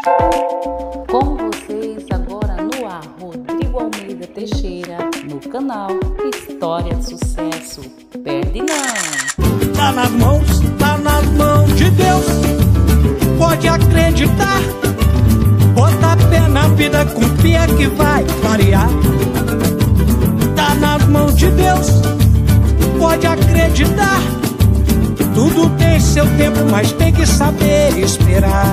Com vocês agora no ar, Rodrigo Almeida Teixeira, no canal História de Sucesso. Perde não! Tá nas mãos de Deus, pode acreditar. Bota pé na vida, confia que vai variar. Tá nas mãos de Deus, pode acreditar. Tudo tem seu tempo, mas tem que saber esperar.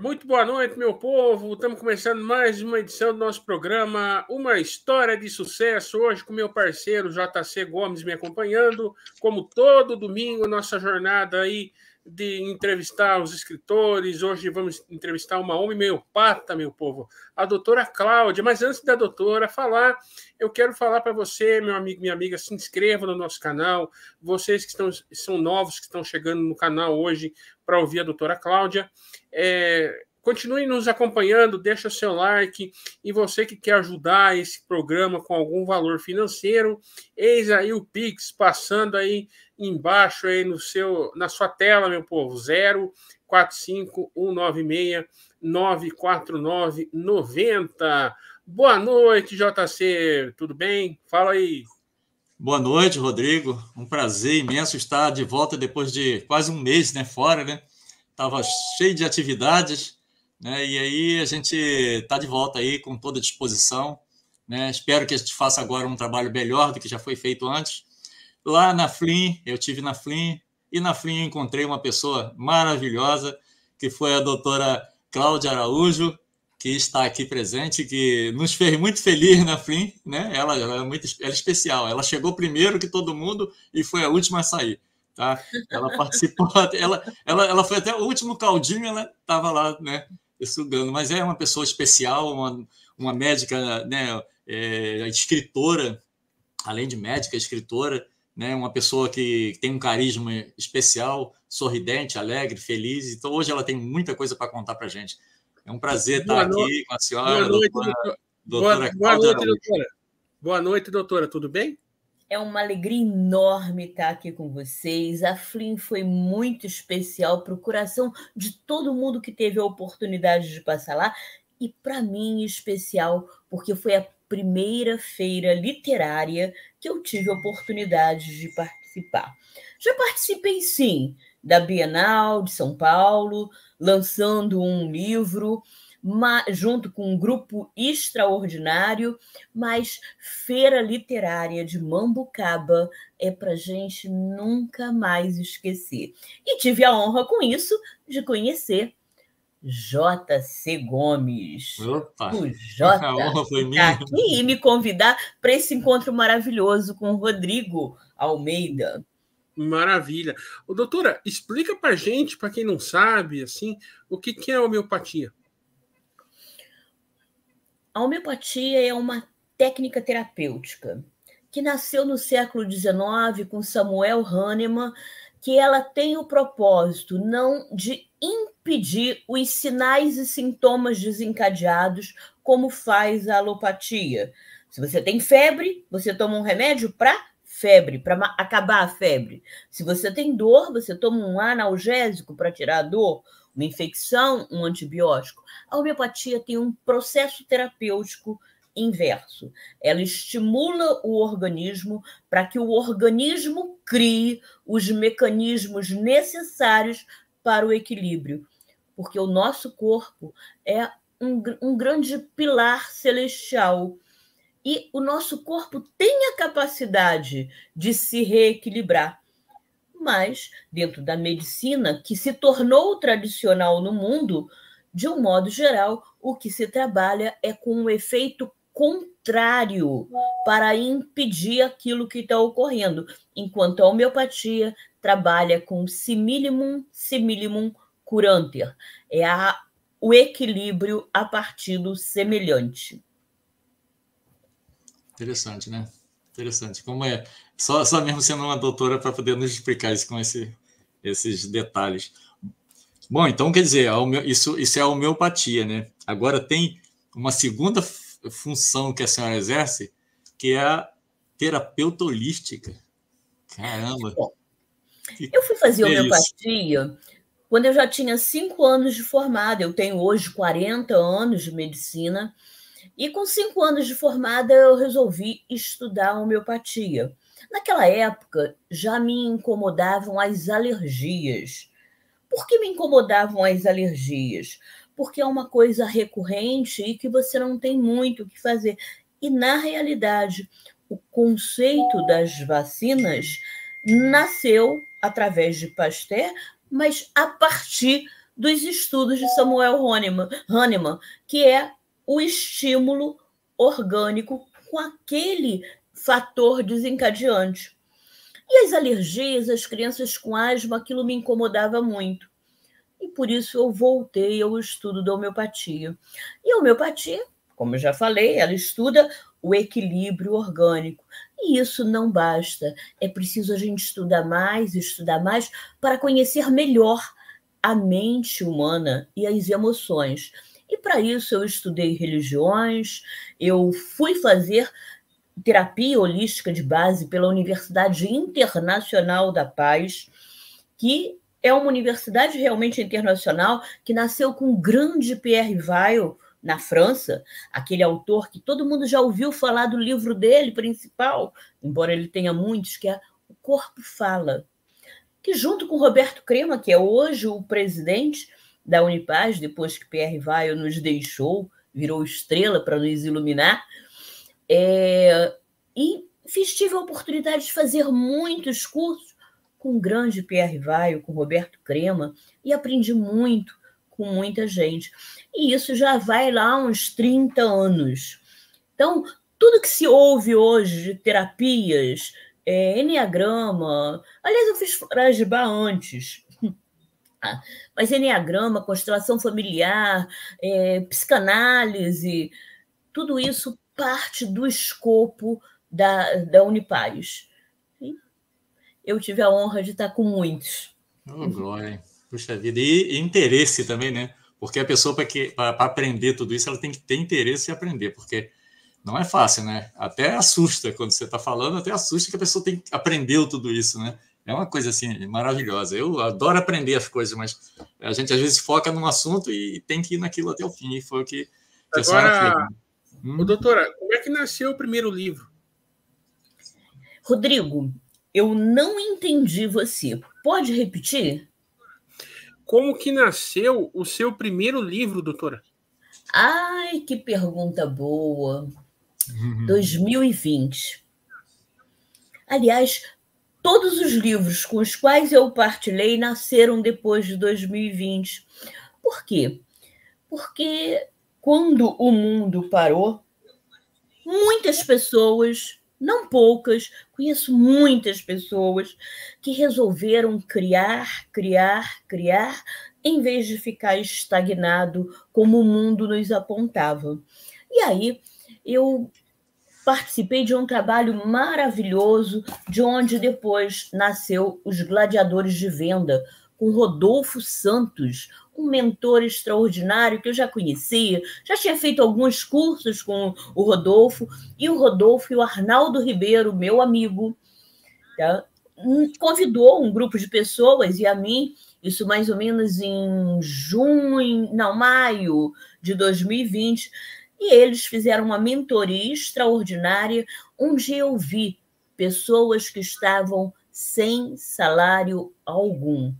Muito boa noite, meu povo. Estamos começando mais uma edição do nosso programa Uma História de Sucesso. Hoje com meu parceiro JC Gomes me acompanhando. Como todo domingo, nossa jornada aí de entrevistar os escritores. Hoje vamos entrevistar uma homeopata, meu povo, a doutora Cláudia. Mas antes da doutora falar, eu quero falar para você, meu amigo, minha amiga, se inscreva no nosso canal. Vocês que são novos, que estão chegando no canal hoje para ouvir a doutora Cláudia, continue nos acompanhando, deixa seu like, e você que quer ajudar esse programa com algum valor financeiro, eis aí o Pix passando aí embaixo aí na sua tela, meu povo, 045-196-949-90. Boa noite, JC, tudo bem? Fala aí. Boa noite, Rodrigo. Um prazer imenso estar de volta depois de quase um mês, né, fora, né? Estava cheio de atividades, né? E aí a gente está de volta aí com toda a disposição, né? Espero que a gente faça agora um trabalho melhor do que já foi feito antes. Lá na FLIM, eu estive na FLIM, e na FLIM encontrei uma pessoa maravilhosa, que foi a doutora Cláudia Araújo, que está aqui presente, que nos fez muito feliz na FLIM, né? Ela é especial. Ela chegou primeiro que todo mundo e foi a última a sair, tá? Ela participou, ela foi até o último caldinho, ela estava lá, né, sugando. Mas é uma pessoa especial, uma médica, né, escritora, além de médica, escritora, né? Uma pessoa que tem um carisma especial, sorridente, alegre, feliz. Então hoje ela tem muita coisa para contar para a gente. É um prazer estar aqui com a senhora, doutora Cláudia. Boa noite, doutora. Boa noite, doutora. Tudo bem? É uma alegria enorme estar aqui com vocês. A FLIM foi muito especial para o coração de todo mundo que teve a oportunidade de passar lá. E para mim, especial, porque foi a primeira feira literária que eu tive a oportunidade de participar. Já participei, sim, da Bienal de São Paulo, lançando um livro, junto com um grupo extraordinário, mas Feira Literária de Mambucaba é para a gente nunca mais esquecer. E tive a honra com isso de conhecer JC Gomes. Opa, o Jota, a honra foi tá minha. aqui e me convidar para esse encontro maravilhoso com o Rodrigo Almeida. Maravilha. Ô, doutora, explica para gente, para quem não sabe, assim, o que é a homeopatia? A homeopatia é uma técnica terapêutica que nasceu no século XIX com Samuel Hahnemann, que ela tem o propósito não de impedir os sinais e sintomas desencadeados, como faz a alopatia. Se você tem febre, você toma um remédio para febre, para acabar a febre. Se você tem dor, você toma um analgésico para tirar a dor, uma infecção, um antibiótico. A homeopatia tem um processo terapêutico inverso. Ela estimula o organismo para que o organismo crie os mecanismos necessários para o equilíbrio, porque o nosso corpo é um grande pilar celestial. E o nosso corpo tem a capacidade de se reequilibrar. Mas, dentro da medicina, que se tornou tradicional no mundo, de um modo geral, o que se trabalha é com um efeito contrário para impedir aquilo que está ocorrendo, enquanto a homeopatia trabalha com similimum curanter. É o equilíbrio a partir do semelhante. Interessante, né? Interessante. Como é só mesmo sendo uma doutora para poder nos explicar isso com esses detalhes. Bom, então quer dizer, isso é a homeopatia, né? Agora tem uma segunda função que a senhora exerce, que é a terapeuta holística. Caramba! Bom, Eu fui fazer homeopatia quando eu já tinha 5 anos de formada. Eu tenho hoje 40 anos de medicina. E com 5 anos de formada, eu resolvi estudar homeopatia. Naquela época, já me incomodavam as alergias. Por que me incomodavam as alergias? Porque é uma coisa recorrente e que você não tem muito o que fazer. E, na realidade, o conceito das vacinas nasceu através de Pasteur, mas a partir dos estudos de Samuel Hahnemann, que é o estímulo orgânico com aquele fator desencadeante. E as alergias, as crianças com asma, aquilo me incomodava muito. E por isso eu voltei ao estudo da homeopatia. E a homeopatia, como eu já falei, ela estuda o equilíbrio orgânico. E isso não basta. É preciso a gente estudar mais para conhecer melhor a mente humana e as emoções. E para isso eu estudei religiões, eu fui fazer terapia holística de base pela Universidade Internacional da Paz, que é uma universidade realmente internacional, que nasceu com o grande Pierre Weil, na França, aquele autor que todo mundo já ouviu falar do livro dele principal, embora ele tenha muitos, que é O Corpo Fala, que junto com Roberto Crema, que é hoje o presidente da Unipaz, depois que Pierre Weil nos deixou, virou estrela para nos iluminar, e tive a oportunidade de fazer muitos cursos com o grande Pierre Weil, com Roberto Crema, e aprendi muito com muita gente. E isso já vai lá uns 30 anos. Então, tudo que se ouve hoje de terapias, Eneagrama, aliás, eu fiz Forajibá antes, mas Eneagrama, constelação familiar, psicanálise, tudo isso parte do escopo da Unipaz. Eu tive a honra de estar com muitos. Oh, glória. Puxa vida. E interesse também, né? Porque a pessoa, para aprender tudo isso, ela tem que ter interesse em aprender, porque não é fácil, né? Até assusta quando você está falando, até assusta que a pessoa aprendeu tudo isso, né? É uma coisa assim maravilhosa. Eu adoro aprender as coisas, mas a gente às vezes foca num assunto e tem que ir naquilo até o fim. E foi o que a senhora fez. Doutora, como é que nasceu o primeiro livro? Rodrigo, eu não entendi você. Pode repetir? Como que nasceu o seu primeiro livro, doutora? Ai, que pergunta boa. 2020. Aliás, todos os livros com os quais eu partilhei nasceram depois de 2020. Por quê? Porque quando o mundo parou, muitas pessoas, não poucas, conheço muitas pessoas que resolveram criar, em vez de ficar estagnado como o mundo nos apontava. E aí eu participei de um trabalho maravilhoso, de onde depois nasceu Os Gladiadores de Venda, com Rodolfo Santos, um mentor extraordinário que eu já conhecia, já tinha feito alguns cursos com o Rodolfo e o Arnaldo Ribeiro, meu amigo, tá? Convidou um grupo de pessoas e a mim, isso mais ou menos em maio de 2020, e eles fizeram uma mentoria extraordinária, onde eu vi pessoas que estavam sem salário algum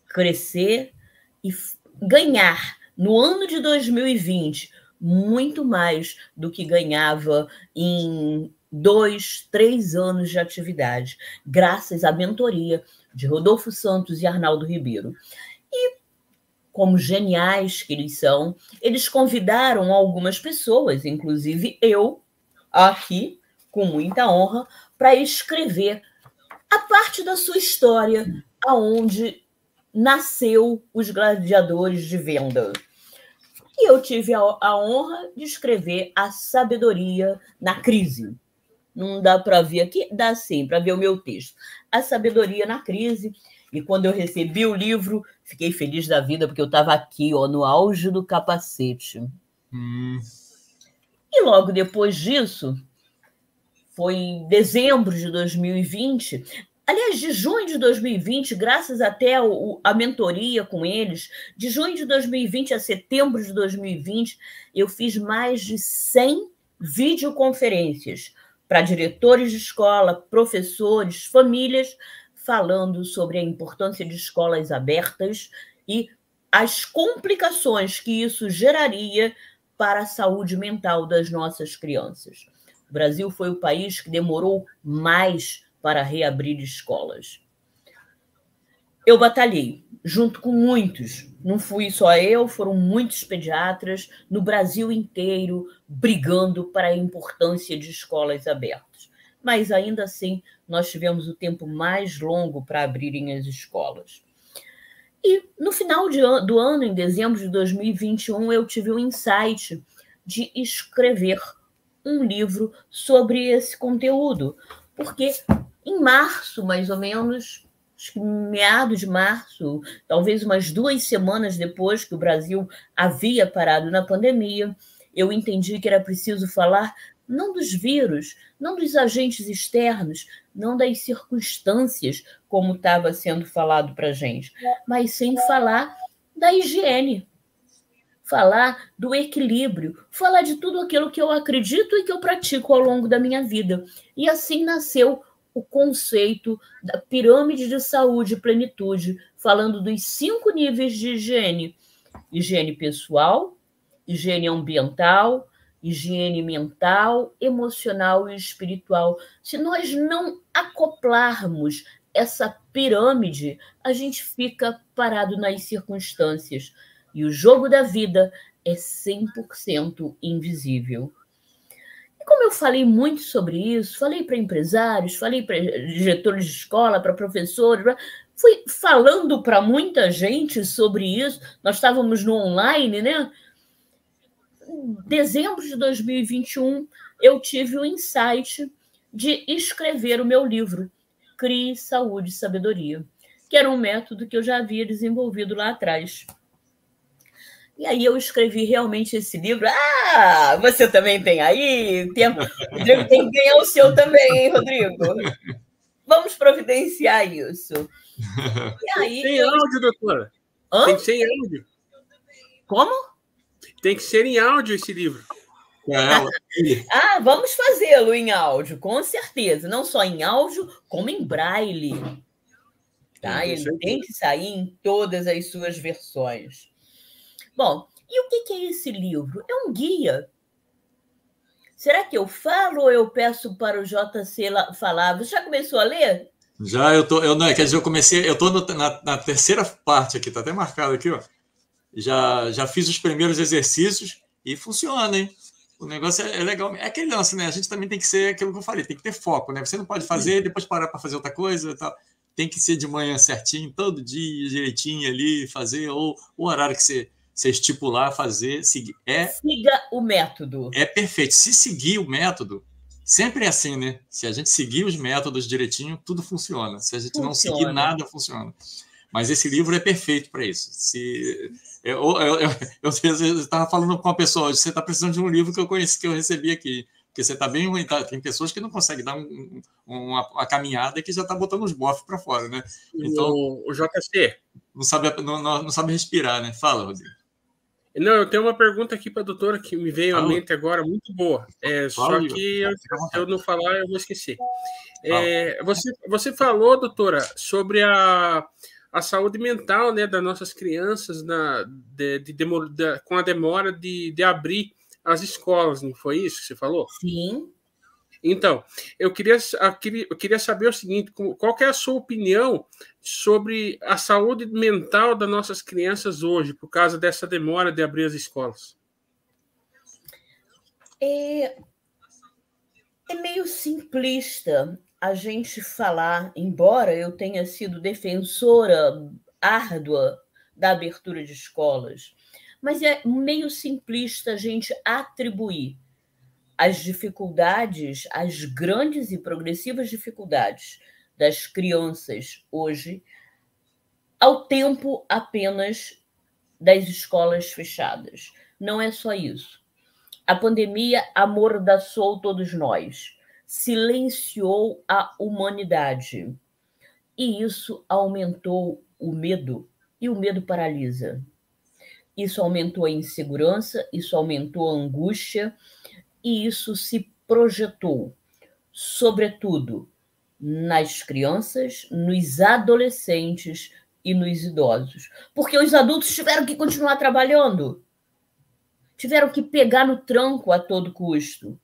crescer e ganhar no ano de 2020 muito mais do que ganhava em 2, 3 anos de atividade, graças à mentoria de Rodolfo Santos e Arnaldo Ribeiro. E, como geniais que eles são, eles convidaram algumas pessoas, inclusive eu, aqui, com muita honra, para escrever a parte da sua história, aonde nasceu Os Gladiadores de Venda. E eu tive a honra de escrever A Sabedoria na Crise. Não dá para ver aqui? Dá sim, para ver o meu texto. A Sabedoria na Crise. E quando eu recebi o livro, fiquei feliz da vida, porque eu estava aqui, no auge do capacete. E logo depois disso, foi em dezembro de 2020, Aliás, de junho de 2020, graças até a mentoria com eles, de junho de 2020 a setembro de 2020, eu fiz mais de 100 videoconferências para diretores de escola, professores, famílias, falando sobre a importância de escolas abertas e as complicações que isso geraria para a saúde mental das nossas crianças. O Brasil foi o país que demorou mais para reabrir escolas. Eu batalhei, junto com muitos. Não fui só eu, foram muitos pediatras no Brasil inteiro brigando para a importância de escolas abertas. Mas, ainda assim, nós tivemos o tempo mais longo para abrirem as escolas. E, no final do ano, em dezembro de 2021, eu tive um insight de escrever um livro sobre esse conteúdo, porque em março, mais ou menos, acho que meados de março, talvez umas 2 semanas depois que o Brasil havia parado na pandemia, eu entendi que era preciso falar não dos vírus, não dos agentes externos, não das circunstâncias, como estava sendo falado para a gente, mas sim falar da higiene, falar do equilíbrio, falar de tudo aquilo que eu acredito e que eu pratico ao longo da minha vida. E assim nasceu o conceito da pirâmide de saúde e plenitude, falando dos 5 níveis de higiene: higiene pessoal, higiene ambiental, higiene mental, emocional e espiritual. Se nós não acoplarmos essa pirâmide, a gente fica parado nas circunstâncias. E o jogo da vida é 100% invisível. E como eu falei muito sobre isso, falei para empresários, falei para diretores de escola, para professores, fui falando para muita gente sobre isso. Nós estávamos no online, né? Em dezembro de 2021, eu tive o insight de escrever o meu livro, Crie Saúde e Sabedoria, que era um método que eu já havia desenvolvido lá atrás. E aí eu escrevi realmente esse livro. Ah, você também tem aí? Rodrigo tem que ganhar o seu também, hein, Rodrigo? Vamos providenciar isso. E aí, tem áudio, doutora? Hã? Tem que ser em áudio. Como? Tem que ser em áudio esse livro. Vamos fazê-lo em áudio, com certeza. Não só em áudio, como em braille. Tá? Ele tem que sair em todas as suas versões. Bom, e o que é esse livro? É um guia. Será que eu falo ou eu peço para o JC falar? Você já começou a ler? Já, quer dizer, eu estou na terceira parte aqui, está até marcado aqui, ó. Já fiz os primeiros exercícios e funciona, hein? O negócio é legal. É aquele lance, né? A gente também tem que ser aquilo que eu falei, tem que ter foco, né? Você não pode fazer e depois parar para fazer outra coisa e tal. Tem que ser de manhã certinho, todo dia, direitinho ali, fazer, ou o horário que você estipular, fazer, seguir. Siga o método. É perfeito. Se seguir o método, sempre é assim, né? Se a gente seguir os métodos direitinho, tudo funciona. Se a gente não seguir nada, funciona. Mas esse livro é perfeito para isso. Eu estava falando com uma pessoa hoje, você está precisando de um livro que eu recebi aqui, porque você está bem ruim. Tá? Tem pessoas que não conseguem dar uma caminhada e que já está botando os bofs para fora, né? Então, o JC não sabe respirar, né? Fala, Rodrigo. Não, eu tenho uma pergunta aqui para a doutora que me veio à mente agora, muito boa. Só que se eu não falar, eu vou esquecer. Você falou, doutora, sobre a saúde mental, né, das nossas crianças com a demora de abrir as escolas, não foi isso que você falou? Sim. Então, eu queria saber o seguinte, qual que é a sua opinião sobre a saúde mental das nossas crianças hoje, por causa dessa demora de abrir as escolas? É meio simplista a gente falar, embora eu tenha sido defensora árdua da abertura de escolas, mas é meio simplista a gente atribuir as dificuldades, as grandes e progressivas dificuldades das crianças hoje ao tempo apenas das escolas fechadas. Não é só isso. A pandemia amordaçou todos nós, silenciou a humanidade. E isso aumentou o medo, e o medo paralisa. Isso aumentou a insegurança, isso aumentou a angústia, e isso se projetou, sobretudo, nas crianças, nos adolescentes e nos idosos. Porque os adultos tiveram que continuar trabalhando, tiveram que pegar no tranco a todo custo.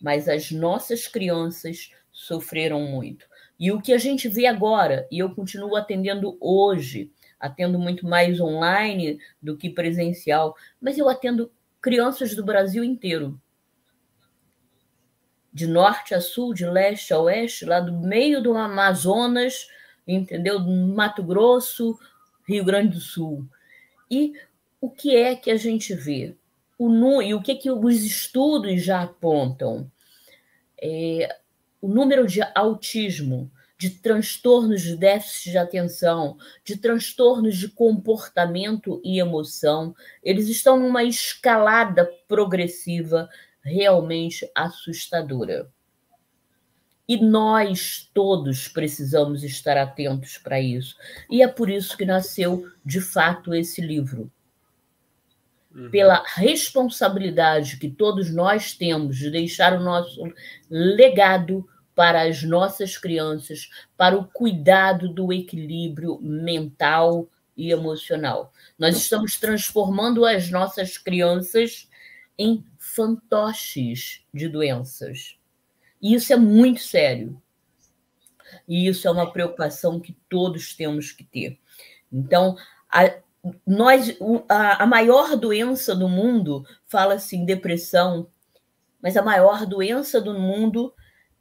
Mas as nossas crianças sofreram muito. E o que a gente vê agora, e eu continuo atendendo hoje, atendo muito mais online do que presencial, mas eu atendo crianças do Brasil inteiro. De norte a sul, de leste a oeste, lá do meio do Amazonas, entendeu? Do Mato Grosso, Rio Grande do Sul. E o que é que a gente vê? E o que os estudos já apontam? O número de autismo, de transtornos de déficit de atenção, de transtornos de comportamento e emoção, eles estão numa escalada progressiva realmente assustadora. E nós todos precisamos estar atentos para isso. E é por isso que nasceu, de fato, esse livro. Pela responsabilidade que todos nós temos de deixar o nosso legado para as nossas crianças, para o cuidado do equilíbrio mental e emocional. Nós estamos transformando as nossas crianças em fantoches de doenças. E isso é muito sério. E isso é uma preocupação que todos temos que ter. Então, a maior doença do mundo, fala-se em depressão, mas a maior doença do mundo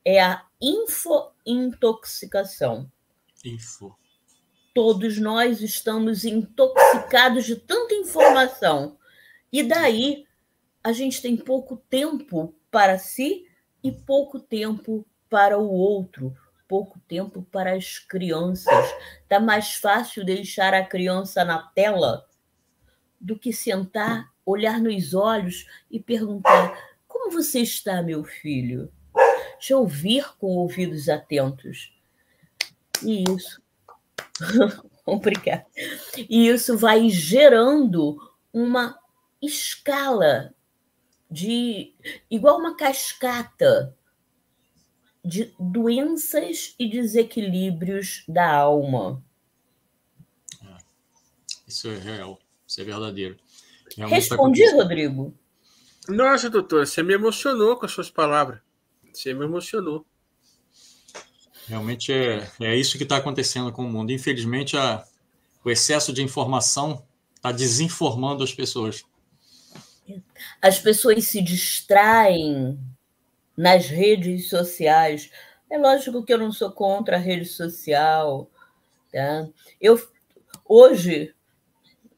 é a infointoxicação. Todos nós estamos intoxicados de tanta informação. E daí a gente tem pouco tempo para si e pouco tempo para o outro, pouco tempo para as crianças. Está mais fácil deixar a criança na tela do que sentar, olhar nos olhos e perguntar: como você está, meu filho? Deixa eu ouvir com ouvidos atentos. E isso... Obrigada. E isso vai gerando uma escala igual uma cascata de doenças e desequilíbrios da alma. Isso é real, isso é verdadeiro. Respondi, Rodrigo? Nossa, doutora, você me emocionou com as suas palavras. Você me emocionou. Realmente é isso que está acontecendo com o mundo. Infelizmente, o excesso de informação está desinformando as pessoas. As pessoas se distraem nas redes sociais. É lógico que eu não sou contra a rede social. Tá? Hoje,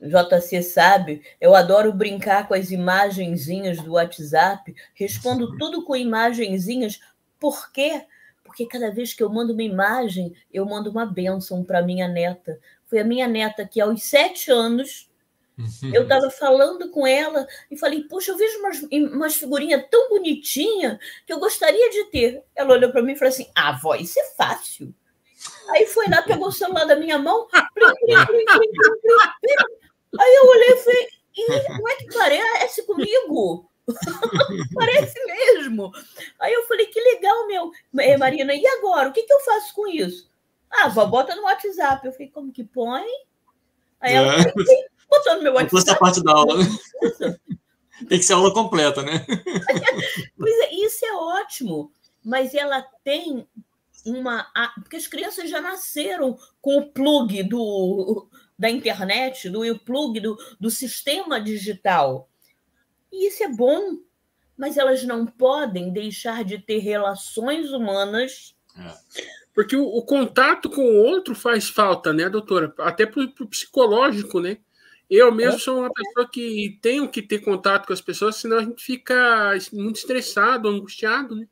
JC sabe, eu adoro brincar com as imagenzinhas do WhatsApp. Respondo tudo com imagenzinhas. Por quê? Porque cada vez que eu mando uma imagem, eu mando uma bênção para minha neta. Foi a minha neta que, aos 7 anos, eu estava falando com ela e falei: poxa, eu vejo umas figurinhas tão bonitinhas que eu gostaria de ter. Ela olhou para mim e falou assim: vó, isso é fácil. Aí foi lá, pegou o celular da minha mão, aí eu olhei e falei: não é que parece comigo? Parece mesmo. Aí eu falei: que legal, Marina, e agora? O que eu faço com isso? Vó, bota no WhatsApp. Eu falei: como que põe? Aí ela botou no meu WhatsApp. Essa parte da aula, né? Tem que ser aula completa, né? Pois é, isso é ótimo. Mas ela tem porque as crianças já nasceram com o plug da internet, o plug do sistema digital. E isso é bom, mas elas não podem deixar de ter relações humanas. Porque o contato com o outro faz falta, né, doutora? Até para o psicológico, né? Eu mesmo sou uma pessoa que tenho que ter contato com as pessoas, senão a gente fica muito estressado, angustiado, né?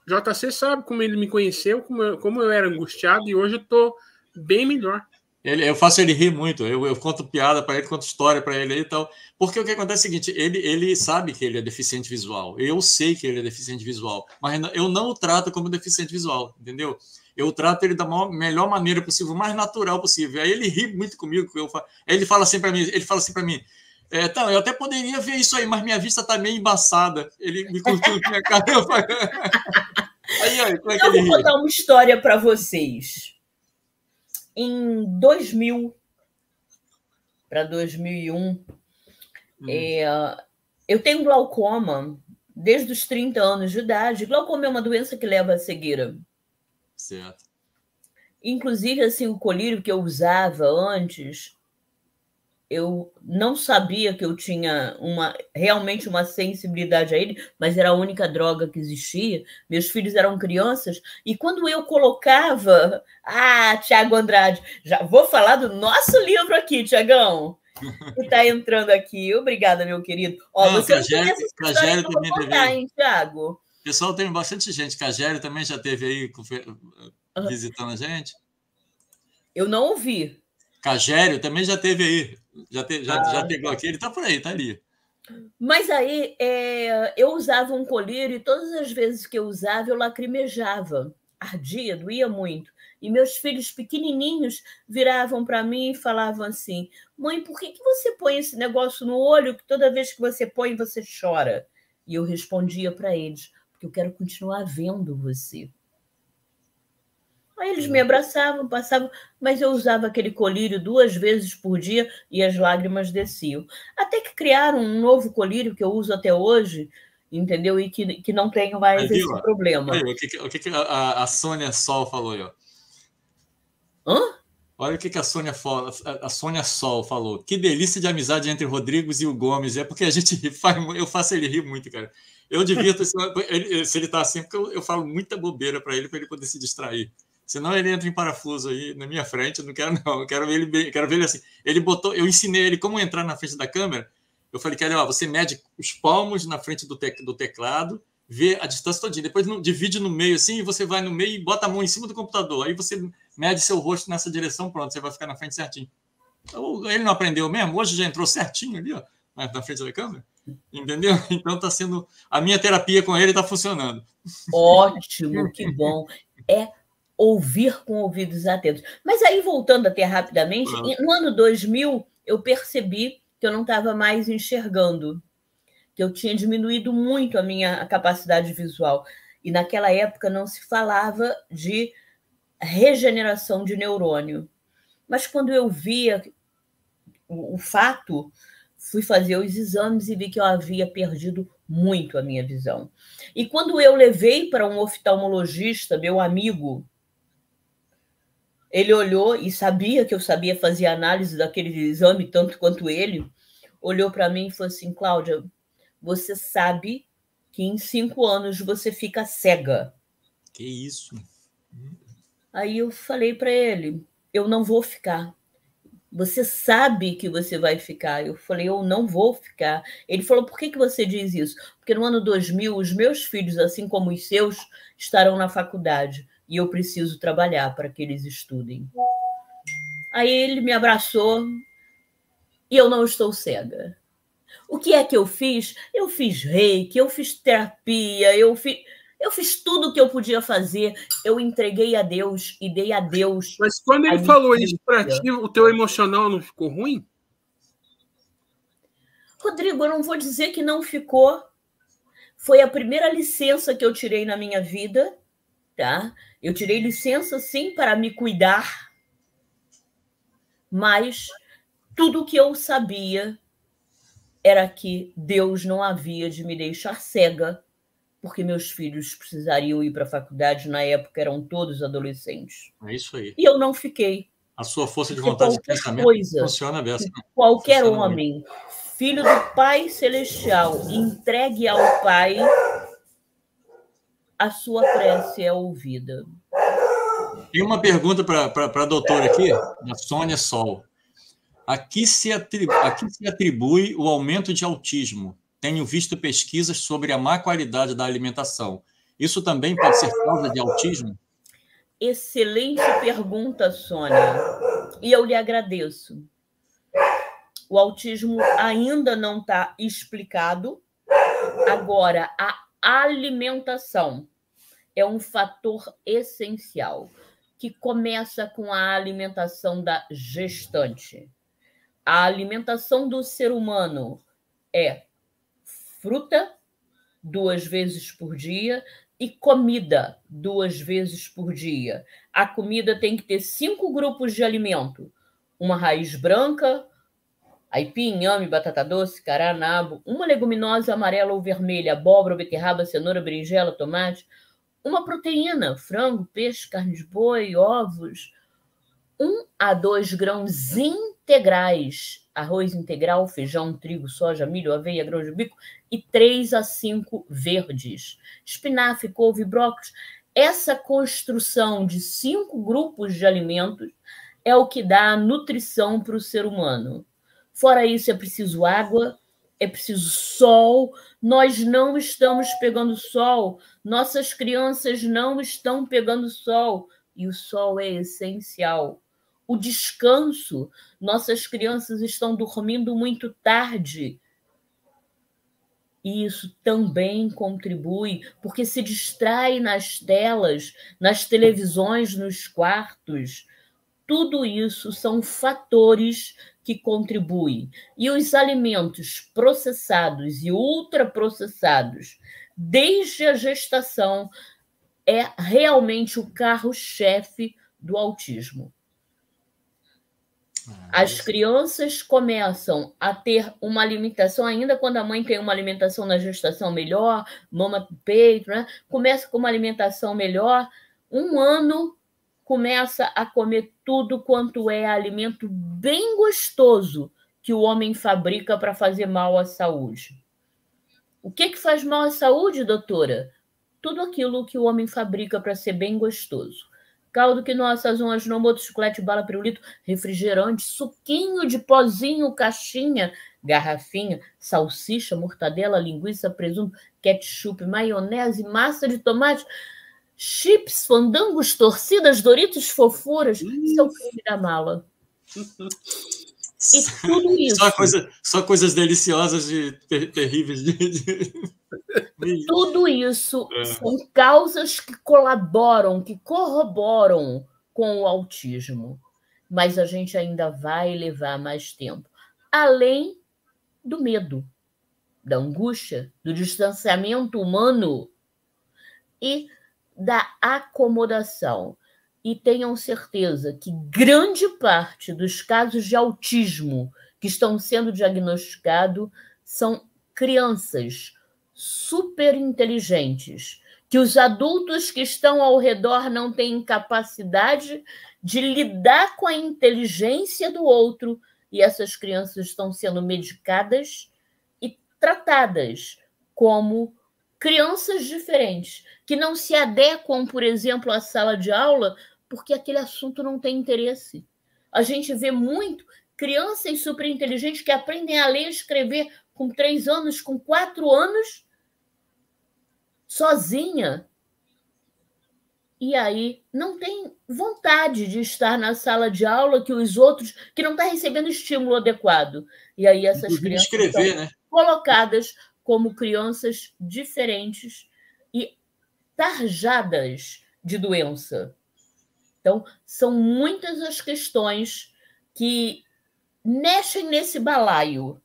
JC sabe como ele me conheceu, como eu era angustiado, e hoje eu estou bem melhor. Eu faço ele rir muito, eu conto piada para ele, conto história para ele e tal. Porque o que acontece é o seguinte: ele sabe que ele é deficiente visual, eu sei que ele é deficiente visual, mas eu não o trato como deficiente visual, entendeu? eu trato ele da melhor maneira possível, o mais natural possível. Aí ele ri muito comigo. Aí ele fala assim para mim, então, eu até poderia ver isso aí, mas minha vista está meio embaçada. Ele me curtiu minha cara. Aí, como é que eu ele vou contar uma história para vocês. Em 2000 para 2001, eu tenho glaucoma desde os 30 anos de idade. Glaucoma é uma doença que leva à cegueira. Certo. Inclusive, assim, o colírio que eu usava antes, eu não sabia que eu tinha realmente uma sensibilidade a ele, mas era a única droga que existia. Meus filhos eram crianças, e quando eu colocava... Tiago Andrade, já vou falar do nosso livro aqui, Tiagão, que está entrando aqui. Obrigada, meu querido. Você não conhece essa história que eu vou contar, hein, Tiago? Pessoal, tem bastante gente. Cagério também já esteve aí visitando a gente. Eu não ouvi. Cagério também já esteve aí. Já pegou aqui. Ele está por aí, está ali. Mas aí eu usava um colírio e todas as vezes que eu usava, eu lacrimejava. Ardia, doía muito. E meus filhos pequenininhos viravam para mim e falavam assim: mãe, por que você põe esse negócio no olho que toda vez que você põe, você chora? E eu respondia para eles: porque eu quero continuar vendo você. Aí eles me abraçavam, passavam, mas eu usava aquele colírio 2 vezes por dia e as lágrimas desciam. Até que criaram um novo colírio que eu uso até hoje, entendeu? E que não tenho mais esse problema. Aí, o que a Sônia Sol falou aí, ó? Olha o que a Sônia Sol falou. Que delícia de amizade entre o Rodrigues e o Gomes. É porque eu faço ele rir muito, cara. Eu divirto, se ele tá assim, porque eu falo muita bobeira para ele poder se distrair. Senão ele entra em parafuso aí na minha frente. Eu não quero, não. Eu quero ver ele assim. Eu ensinei ele como entrar na frente da câmera. Eu falei, cara, você mede os palmos na frente do teclado, vê a distância todinha. Depois divide no meio assim, e você vai no meio e bota a mão em cima do computador. Aí você mede seu rosto nessa direção, pronto, você vai ficar na frente certinho. Então, ele não aprendeu mesmo? Hoje já entrou certinho ali, ó, na frente da câmera. Entendeu? Então está sendo... A minha terapia com ele está funcionando. Ótimo, que bom. Ouvir com ouvidos atentos. Mas aí, voltando até rapidamente, no ano 2000, eu percebi que eu não estava mais enxergando, que eu tinha diminuído muito a minha capacidade visual. E naquela época não se falava de regeneração de neurônio. Mas quando eu via o fato, fui fazer os exames e vi que eu havia perdido muito a minha visão. E quando eu levei para um oftalmologista, meu amigo, ele olhou e sabia que eu sabia fazer análise daquele exame, tanto quanto ele, olhou para mim e falou assim: Cláudia, você sabe que em 5 anos você fica cega. Que isso? Aí eu falei para ele: eu não vou ficar. Você sabe que você vai ficar. Eu falei: eu não vou ficar. Ele falou: por que você diz isso? Porque no ano 2000, os meus filhos, assim como os seus, estarão na faculdade. E eu preciso trabalhar para que eles estudem. Aí ele me abraçou e eu não estou cega. O que é que eu fiz? Eu fiz reiki, eu fiz terapia, eu fiz tudo o que eu podia fazer. Eu entreguei a Deus e dei a Deus. Mas quando ele falou isso para ti, o teu emocional não ficou ruim? Rodrigo, eu não vou dizer que não ficou. Foi a primeira licença que eu tirei na minha vida. Tá? Eu tirei licença, sim, para me cuidar, mas tudo o que eu sabia era que Deus não havia de me deixar cega, porque meus filhos precisariam ir para a faculdade, na época eram todos adolescentes. É isso aí. E eu não fiquei. A sua força de vontade de pensamento funciona dessa. Qualquer homem, filho do Pai Celestial, entregue ao Pai, a sua prece é ouvida. Tem uma pergunta para a doutora aqui, a Sônia Sol. A que se atribui o aumento de autismo? Tenho visto pesquisas sobre a má qualidade da alimentação. Isso também pode ser causa de autismo? Excelente pergunta, Sônia. E eu lhe agradeço. O autismo ainda não está explicado. Agora, a alimentação é um fator essencial, que começa com a alimentação da gestante. A alimentação do ser humano é fruta 2 vezes por dia e comida 2 vezes por dia. A comida tem que ter 5 grupos de alimento. Uma raiz branca, aipim, inhame, batata doce, cará, nabo, uma leguminosa amarela ou vermelha, abóbora, beterraba, cenoura, berinjela, tomate, uma proteína, frango, peixe, carne de boi, ovos, 1 a 2 grãos integrais, arroz integral, feijão, trigo, soja, milho, aveia, grão de bico, e 3 a 5 verdes, espinafre, couve, brócolis. Essa construção de 5 grupos de alimentos é o que dá a nutrição para o ser humano. Fora isso, é preciso água, é preciso sol. Nós não estamos pegando sol, nossas crianças não estão pegando sol, e o sol é essencial. O descanso, nossas crianças estão dormindo muito tarde. E isso também contribui, porque se distrai nas telas, nas televisões, nos quartos. Tudo isso são fatores que contribuem. E os alimentos processados e ultraprocessados, desde a gestação, é realmente o carro-chefe do autismo. As crianças começam a ter uma alimentação, ainda quando a mãe tem uma alimentação na gestação melhor, mama no peito, né? Começa com uma alimentação melhor, 1 ano começa a comer tudo quanto é alimento bem gostoso que o homem fabrica para fazer mal à saúde. O que faz mal à saúde, doutora? Tudo aquilo que o homem fabrica para ser bem gostoso. Caldo, quinoa, sazon, ajinomoto, chocolate, bala, pirulito, refrigerante, suquinho de pozinho, caixinha, garrafinha, salsicha, mortadela, linguiça, presunto, ketchup, maionese, massa de tomate, chips, fandangos, torcidas, Doritos, fofuras. Isso é o crime da mala. E tudo isso... Só coisas deliciosas e terríveis. Tudo isso são causas que colaboram, que corroboram com o autismo. Mas a gente ainda vai levar mais tempo. Além do medo, da angústia, do distanciamento humano e da acomodação. E tenham certeza que grande parte dos casos de autismo que estão sendo diagnosticados são crianças super inteligentes, que os adultos que estão ao redor não têm capacidade de lidar com a inteligência do outro, e essas crianças estão sendo medicadas e tratadas como crianças diferentes, que não se adequam, por exemplo, à sala de aula, porque aquele assunto não tem interesse. A gente vê muito crianças super inteligentes que aprendem a ler e escrever com 3 anos, com 4 anos, sozinha. E aí não tem vontade de estar na sala de aula que os outros, que não estão recebendo estímulo adequado. E aí essas crianças escrever, são né? colocadas como crianças diferentes e tarjadas de doença. Então, são muitas as questões que mexem nesse balaio.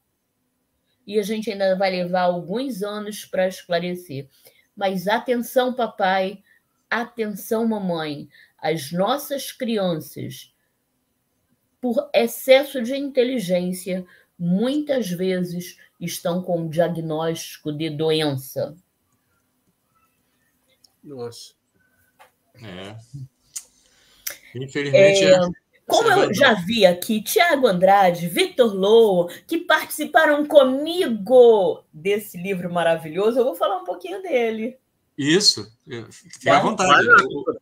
E a gente ainda vai levar alguns anos para esclarecer. Mas atenção, papai, atenção, mamãe. As nossas crianças, por excesso de inteligência, muitas vezes estão com diagnóstico de doença. Nossa. Infelizmente... Como eu já vi aqui, Tiago Andrade, Vitor Low, que participaram comigo desse livro maravilhoso, eu vou falar um pouquinho dele. Isso, fique à vontade.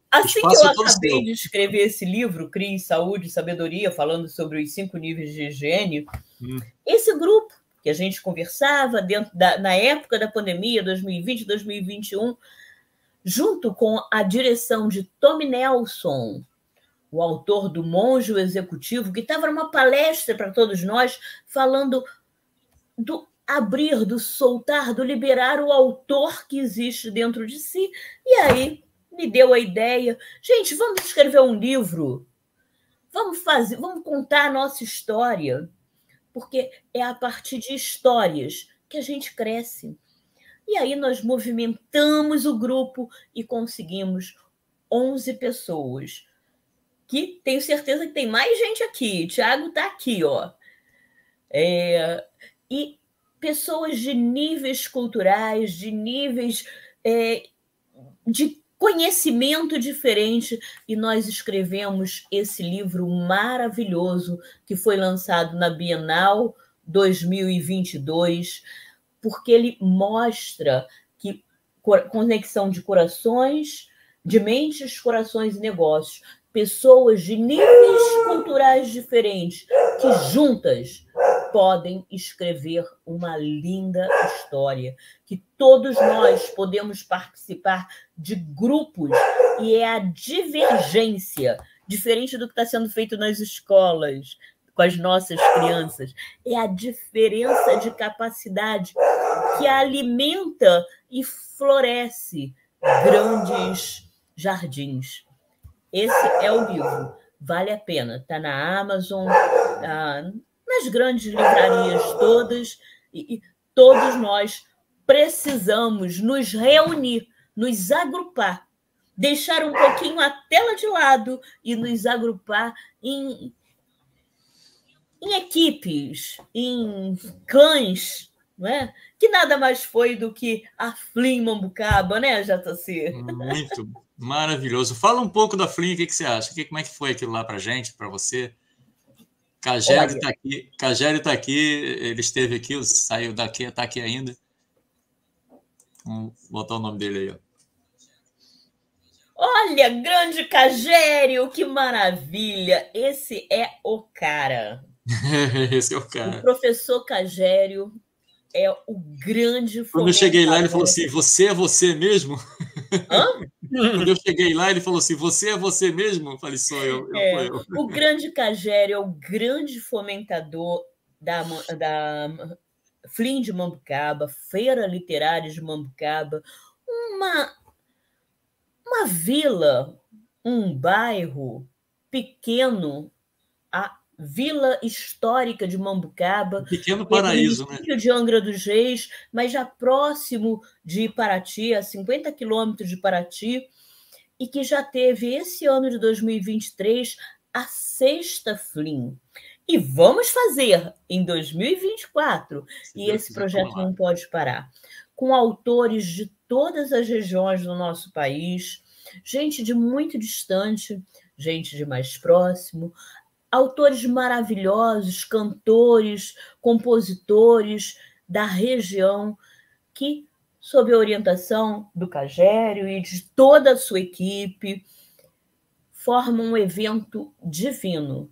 Assim que eu acabei de escrever esse livro, Crie Saúde e Sabedoria, falando sobre os 5 níveis de higiene, esse grupo que a gente conversava na época da pandemia, 2020, 2021, junto com a direção de Tommy Nelson, o autor do Monge Executivo, que estava numa palestra para todos nós, falando do abrir, do soltar, do liberar o autor que existe dentro de si. E aí me deu a ideia. Gente, vamos escrever um livro. Vamos contar a nossa história. Porque é a partir de histórias que a gente cresce. E aí nós movimentamos o grupo e conseguimos 11 pessoas. Que tenho certeza que tem mais gente aqui. Thiago está aqui, ó. E pessoas de níveis culturais, de níveis de conhecimento diferente, e nós escrevemos esse livro maravilhoso que foi lançado na Bienal 2022, porque ele mostra que conexão de corações, de mentes, corações e negócios, pessoas de níveis culturais diferentes que juntas podem escrever uma linda história, que todos nós podemos participar de grupos, e é a divergência, diferente do que está sendo feito nas escolas, com as nossas crianças, é a diferença de capacidade que alimenta e floresce grandes jardins. Esse é o livro, vale a pena, está na Amazon, nas grandes livrarias todas, e todos nós precisamos nos reunir, nos agrupar, deixar um pouquinho a tela de lado e nos agrupar em equipes, em clãs, não é? Que nada mais foi do que a Flim Mambucaba, né, JC? Muito maravilhoso. Fala um pouco da Flim, o que você acha? Como é que foi aquilo lá para a gente, para você? Cagério está aqui. Cagério está aqui, ele esteve aqui, saiu daqui, está aqui ainda. Vamos botar o nome dele aí, ó. Olha, grande Cagério, que maravilha! Esse é o cara. Esse é o cara. O professor Cagério é o grande fomentador. Quando eu cheguei lá, ele falou assim, você é você mesmo? Hã? Quando eu cheguei lá, ele falou assim, você é você mesmo? Eu falei, sou eu. Eu. O grande Cagério é o grande fomentador da Flim de Mambucaba, Feira Literária de Mambucaba, uma vila, um bairro pequeno, a Vila Histórica de Mambucaba. Um pequeno paraíso, né? De Angra dos Reis, mas já próximo de Paraty, a 50 quilômetros de Paraty, e que já teve, esse ano de 2023, a 6ª Flim. E vamos fazer em 2024, e esse projeto não pode parar, com autores de todas as regiões do nosso país, gente de muito distante, gente de mais próximo, autores maravilhosos, cantores, compositores da região que, sob a orientação do Cagério e de toda a sua equipe, formam um evento divino.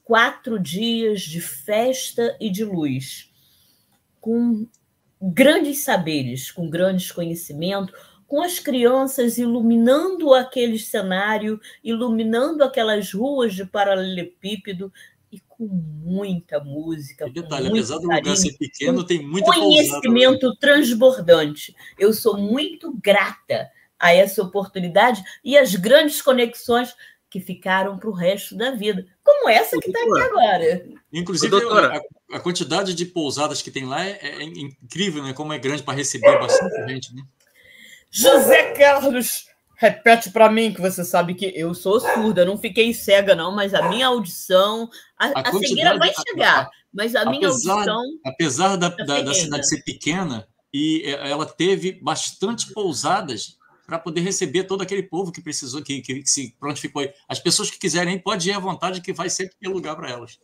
4 dias de festa e de luz, com grandes saberes, com grandes conhecimentos, com as crianças iluminando aquele cenário, iluminando aquelas ruas de paralelepípedo, e com muita música. Detalhe, apesar do lugar ser pequeno, tem muita conhecimento pousada, transbordante. Eu sou muito grata a essa oportunidade e as grandes conexões que ficaram para o resto da vida, como essa que está aqui agora. Inclusive, a quantidade de pousadas que tem lá é incrível, né? Como é grande para receber bastante gente, né? José Carlos, repete para mim, que você sabe que eu sou surda, não fiquei cega não, mas a minha audição, a cegueira vai chegar, mas a minha audição... Apesar da cidade ser pequena, e ela teve bastante pousadas para poder receber todo aquele povo que precisou, que se prontificou. As pessoas que quiserem podem ir à vontade, que vai sempre ter lugar para elas.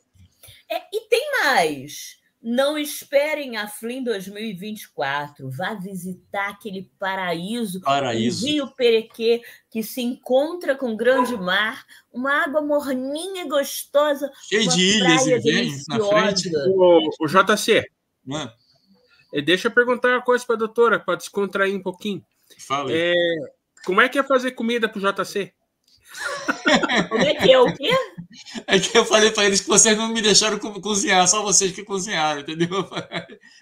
E tem mais. Não esperem a Flim 2024. Vá visitar aquele paraíso. O Rio Perequê, que se encontra com o grande mar, uma água morninha e gostosa. Cheio de ilhas e vem na frente. O JC, deixa eu perguntar uma coisa para a doutora, para descontrair um pouquinho. Fala. Como é que é fazer comida para o JC? Como é que é o quê? É que eu falei para eles que vocês não me deixaram cozinhar, só vocês que cozinharam, entendeu?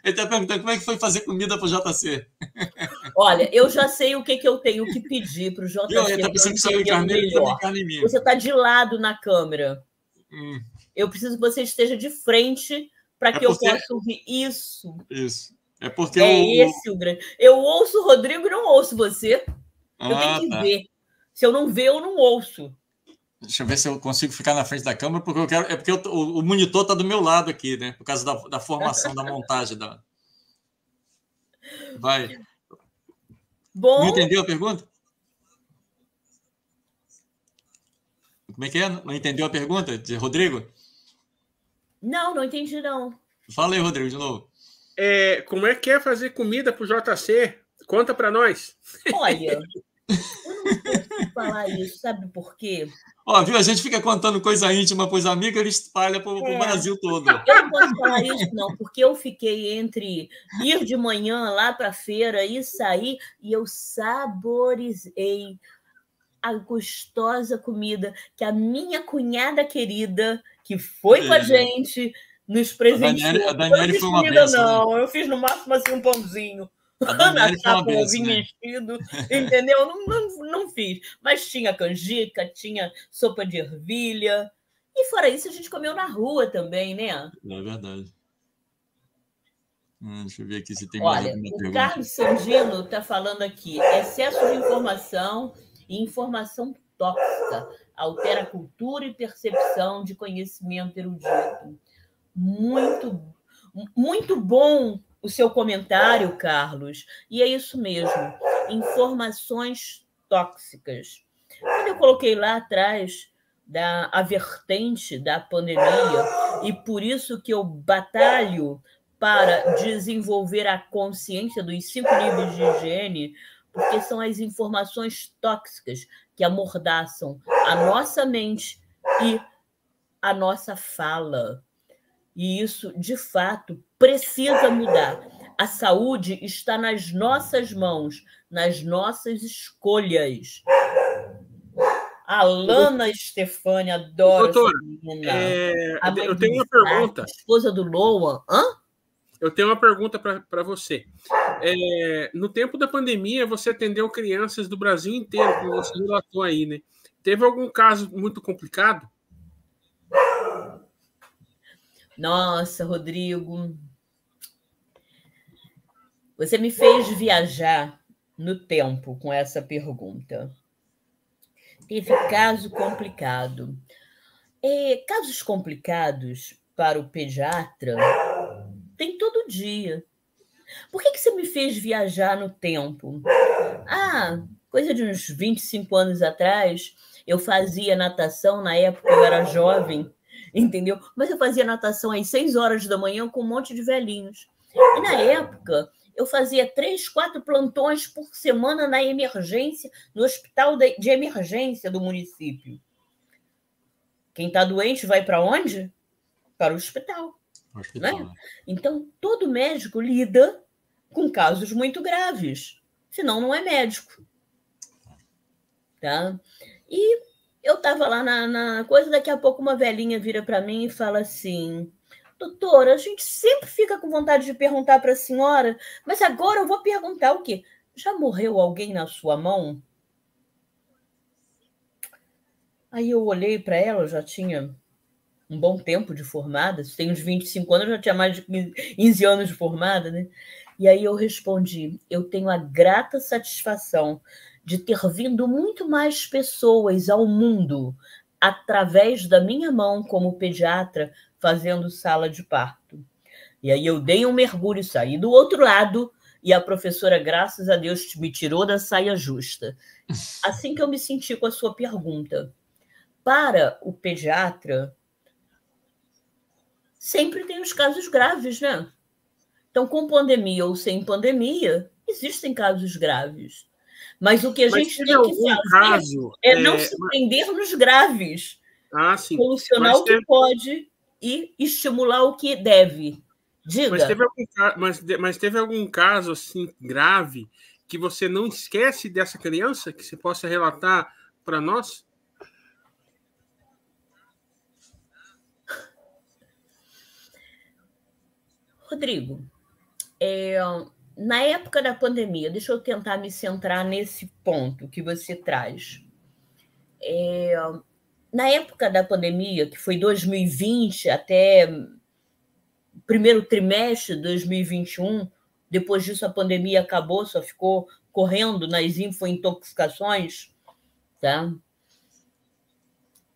Ele está perguntando como é que foi fazer comida para o JC. Olha, eu já sei o que eu tenho que pedir para o JC. Está pensando que saiu de carneiro e também carne em mim. Você está de lado na câmera. Eu preciso que você esteja de frente para que eu possa ouvir isso. Isso. É porque esse o grande. Eu ouço o Rodrigo e não ouço você. Eu tenho que ver. Se eu não ver, eu não ouço. Deixa eu ver se eu consigo ficar na frente da câmera, porque eu quero. É porque o monitor está do meu lado aqui, né? Por causa da formação, da montagem da. Vai. Bom. Não entendeu a pergunta? Como é que é? Não entendeu a pergunta de Rodrigo? Não entendi, não. Fala aí, Rodrigo, de novo. Como é que é fazer comida para o JC? Conta para nós. Olha, eu não posso falar isso, sabe por quê? Ó, viu? A gente fica contando coisa íntima para os amigos, ele espalha para o Brasil todo. Eu não posso falar isso, não, porque eu fiquei entre ir de manhã lá para a feira e sair, e eu saborizei a gostosa comida que a minha cunhada querida, que foi com a gente, nos presenteou. A Daniele foi uma benção. Não, eu fiz no máximo assim um pãozinho. A Daniele foi uma benção, benção, né? mexido, entendeu? Não fiz. Mas tinha canjica, tinha sopa de ervilha. E fora isso, a gente comeu na rua também, né? É verdade. Deixa eu ver aqui se tem mais alguma pergunta. O Carlos Sandino está falando aqui. Excesso de informação e informação tóxica altera a cultura e percepção de conhecimento erudito. Muito, muito bom o seu comentário, Carlos. E é isso mesmo. Informações tóxicas. Quando eu coloquei lá atrás a vertente da pandemia, e por isso que eu batalho para desenvolver a consciência dos 5 níveis de higiene, porque são as informações tóxicas que amordaçam a nossa mente e a nossa fala. E isso, de fato, precisa mudar. A saúde está nas nossas mãos, nas nossas escolhas. A Lana Stefani, adoro Doutora, essa menina. eu tenho uma pergunta. Esposa do Loan. Eu tenho uma pergunta para você. No tempo da pandemia, você atendeu crianças do Brasil inteiro, como você relatou aí, né? Teve algum caso muito complicado? Nossa, Rodrigo, você me fez viajar no tempo com essa pergunta. Teve caso complicado. Casos complicados para o pediatra tem todo dia. Por que você me fez viajar no tempo? Coisa de uns 25 anos atrás, eu fazia natação, na época eu era jovem, entendeu? Mas eu fazia natação às 6 horas da manhã com um monte de velhinhos. E na época, eu fazia 3, 4 plantões por semana na emergência, no hospital de emergência do município. Quem está doente vai para onde? Para o hospital. Né? Então, todo médico lida com casos muito graves, senão não é médico. Tá? E eu estava lá na coisa, daqui a pouco uma velhinha vira para mim e fala assim: doutora, a gente sempre fica com vontade de perguntar para a senhora, mas agora eu vou perguntar o quê? Já morreu alguém na sua mão? Aí eu olhei para ela, eu já tinha um bom tempo de formada, se tem uns 25 anos, eu já tinha mais de 15 anos de formada, né? E aí eu respondi: eu tenho a grata satisfação de ter vindo muito mais pessoas ao mundo através da minha mão como pediatra fazendo sala de parto. E aí eu dei um mergulho e saí do outro lado e a professora, graças a Deus, me tirou da saia justa. Assim que eu me senti com a sua pergunta. Para o pediatra, sempre tem os casos graves, né? Então, com pandemia ou sem pandemia, existem casos graves. Mas o que a gente tem que fazer não se prender nos graves. Sim. Solucionar o que pode e estimular o que deve. Diga. Mas teve algum caso assim grave que você não esquece dessa criança, que você possa relatar para nós? Rodrigo, na época da pandemia, deixa eu tentar me centrar nesse ponto que você traz. Na época da pandemia, que foi 2020 até primeiro trimestre de 2021, depois disso a pandemia acabou, só ficou correndo nas infointoxicações, tá?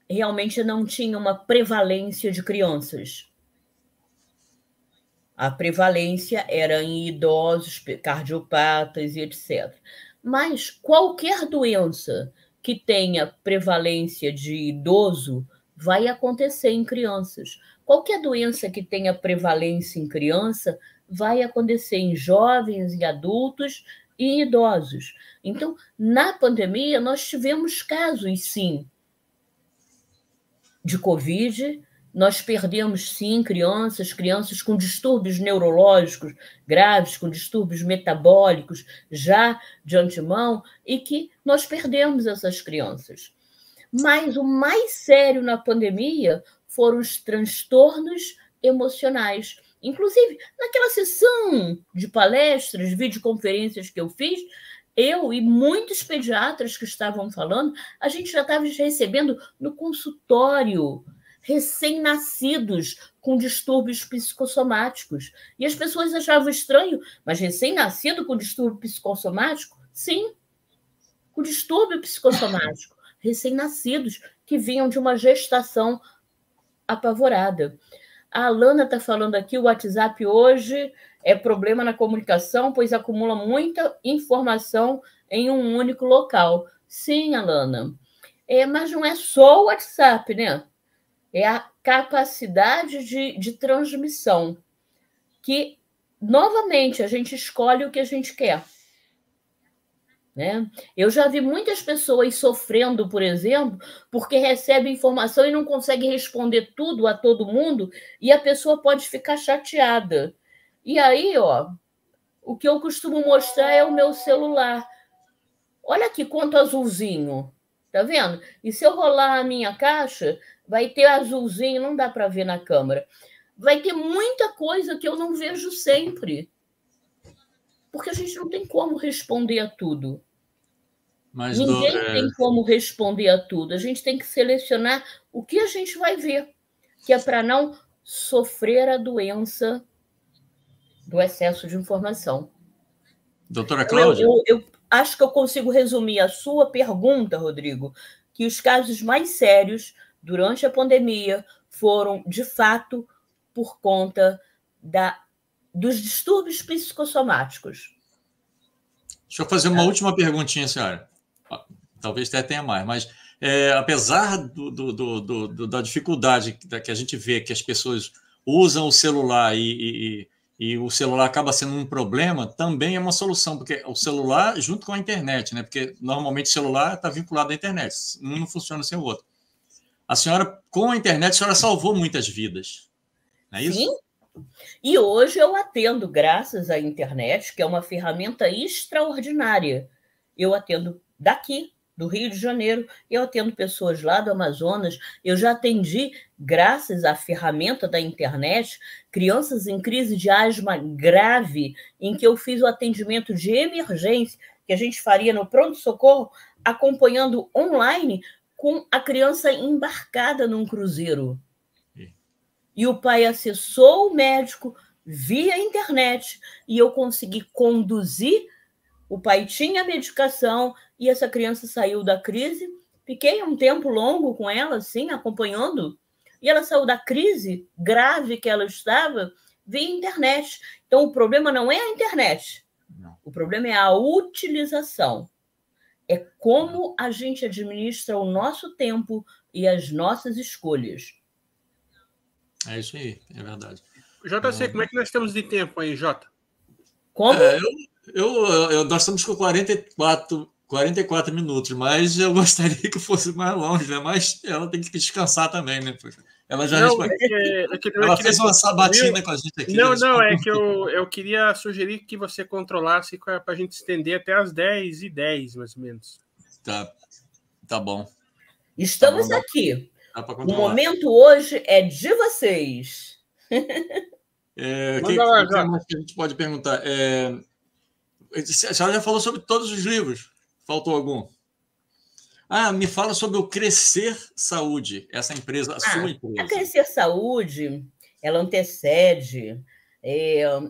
Realmente não tinha uma prevalência de crianças. A prevalência era em idosos, cardiopatas e etc. Mas qualquer doença que tenha prevalência de idoso vai acontecer em crianças. Qualquer doença que tenha prevalência em criança vai acontecer em jovens e adultos e idosos. Então, na pandemia, nós tivemos casos, sim, de Covid. Nós perdemos, sim, crianças com distúrbios neurológicos graves, com distúrbios metabólicos já de antemão, e que nós perdemos essas crianças. Mas o mais sério na pandemia foram os transtornos emocionais. Inclusive, naquela sessão de palestras, videoconferências que eu fiz, eu e muitos pediatras que estavam falando, a gente já estava recebendo no consultório recém-nascidos com distúrbios psicossomáticos. E as pessoas achavam estranho, mas recém-nascido com distúrbio psicossomático? Sim, com distúrbio psicossomático. Recém-nascidos que vinham de uma gestação apavorada. A Alana está falando aqui, o WhatsApp hoje é problema na comunicação, pois acumula muita informação em um único local. Sim, Alana. Mas não é só o WhatsApp, né? É a capacidade de transmissão, que, novamente, a gente escolhe o que a gente quer. Né? Eu já vi muitas pessoas sofrendo, por exemplo, porque recebe informação e não consegue responder tudo a todo mundo, e a pessoa pode ficar chateada. E aí, o que eu costumo mostrar é o meu celular. Olha aqui quanto azulzinho, tá vendo? E se eu rolar a minha caixa, vai ter azulzinho, não dá para ver na câmera. Vai ter muita coisa que eu não vejo sempre. Porque a gente não tem como responder a tudo. Mas ninguém tem como responder a tudo. A gente tem que selecionar o que a gente vai ver, que é para não sofrer a doença do excesso de informação. Doutora Cláudia? Eu acho que eu consigo resumir a sua pergunta, Rodrigo, que os casos mais sérios durante a pandemia foram, de fato, por conta dos distúrbios psicossomáticos. Deixa eu fazer uma última perguntinha, senhora. Talvez até tenha mais, mas apesar da dificuldade que a gente vê que as pessoas usam o celular e o celular acaba sendo um problema, também é uma solução, porque o celular junto com a internet, né? Porque normalmente o celular está vinculado à internet, um não funciona sem o outro. A senhora, com a internet, a senhora salvou muitas vidas, não é isso? Sim. E hoje eu atendo, graças à internet, que é uma ferramenta extraordinária. Eu atendo daqui, do Rio de Janeiro, eu atendo pessoas lá do Amazonas. Eu já atendi, graças à ferramenta da internet, crianças em crise de asma grave, em que eu fiz o atendimento de emergência, que a gente faria no pronto-socorro, acompanhando online com a criança embarcada num cruzeiro. E o pai acessou o médico via internet e eu consegui conduzir. O pai tinha medicação e essa criança saiu da crise. Fiquei um tempo longo com ela, assim, acompanhando. E ela saiu da crise grave que ela estava via internet. Então, o problema não é a internet. Não. O problema é a utilização. É como a gente administra o nosso tempo e as nossas escolhas. É isso aí, é verdade. JC, como é que nós estamos de tempo aí, Jota? Como? Nós estamos com 44 minutos, mas eu gostaria que fosse mais longe, né? Mas ela tem que descansar também, né? Ela já ela fez uma sabatina com a gente aqui. Não, é que eu queria sugerir que você controlasse para a gente estender até as 10h10, mais ou menos. Tá bom. Estamos aqui. O momento hoje é de vocês. O que a gente pode perguntar? A senhora já falou sobre todos os livros. Faltou algum? Me fala sobre o Crescer Saúde, essa empresa, a sua empresa. A Crescer Saúde, ela antecede...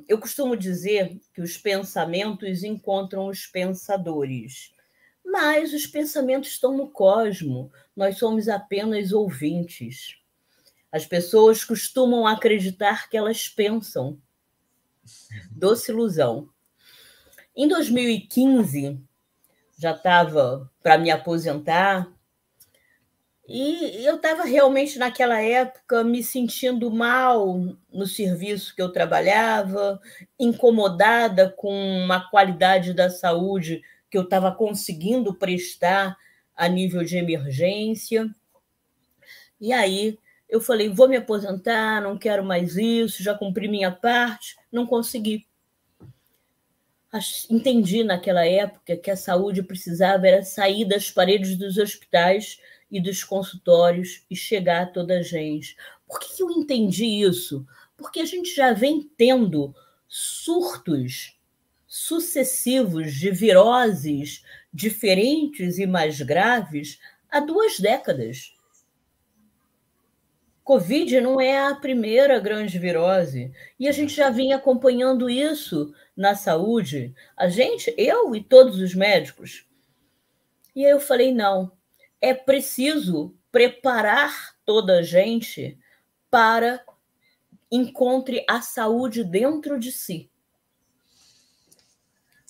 eu costumo dizer que os pensamentos encontram os pensadores, mas os pensamentos estão no cosmos, nós somos apenas ouvintes. As pessoas costumam acreditar que elas pensam. Doce ilusão. Em 2015, já estava para me aposentar, e eu estava realmente, naquela época, me sentindo mal no serviço que eu trabalhava, incomodada com a qualidade da saúde que eu estava conseguindo prestar a nível de emergência. E aí eu falei, vou me aposentar, não quero mais isso, já cumpri minha parte, não consegui. Entendi naquela época que a saúde precisava era sair das paredes dos hospitais e dos consultórios e chegar a toda a gente. Por que eu entendi isso? Porque a gente já vem tendo surtos sucessivos de viroses diferentes e mais graves há 2 décadas. Covid não é a primeira grande virose. E a gente já vinha acompanhando isso na saúde. Eu e todos os médicos. E aí eu falei, não, é preciso preparar toda a gente para encontre a saúde dentro de si.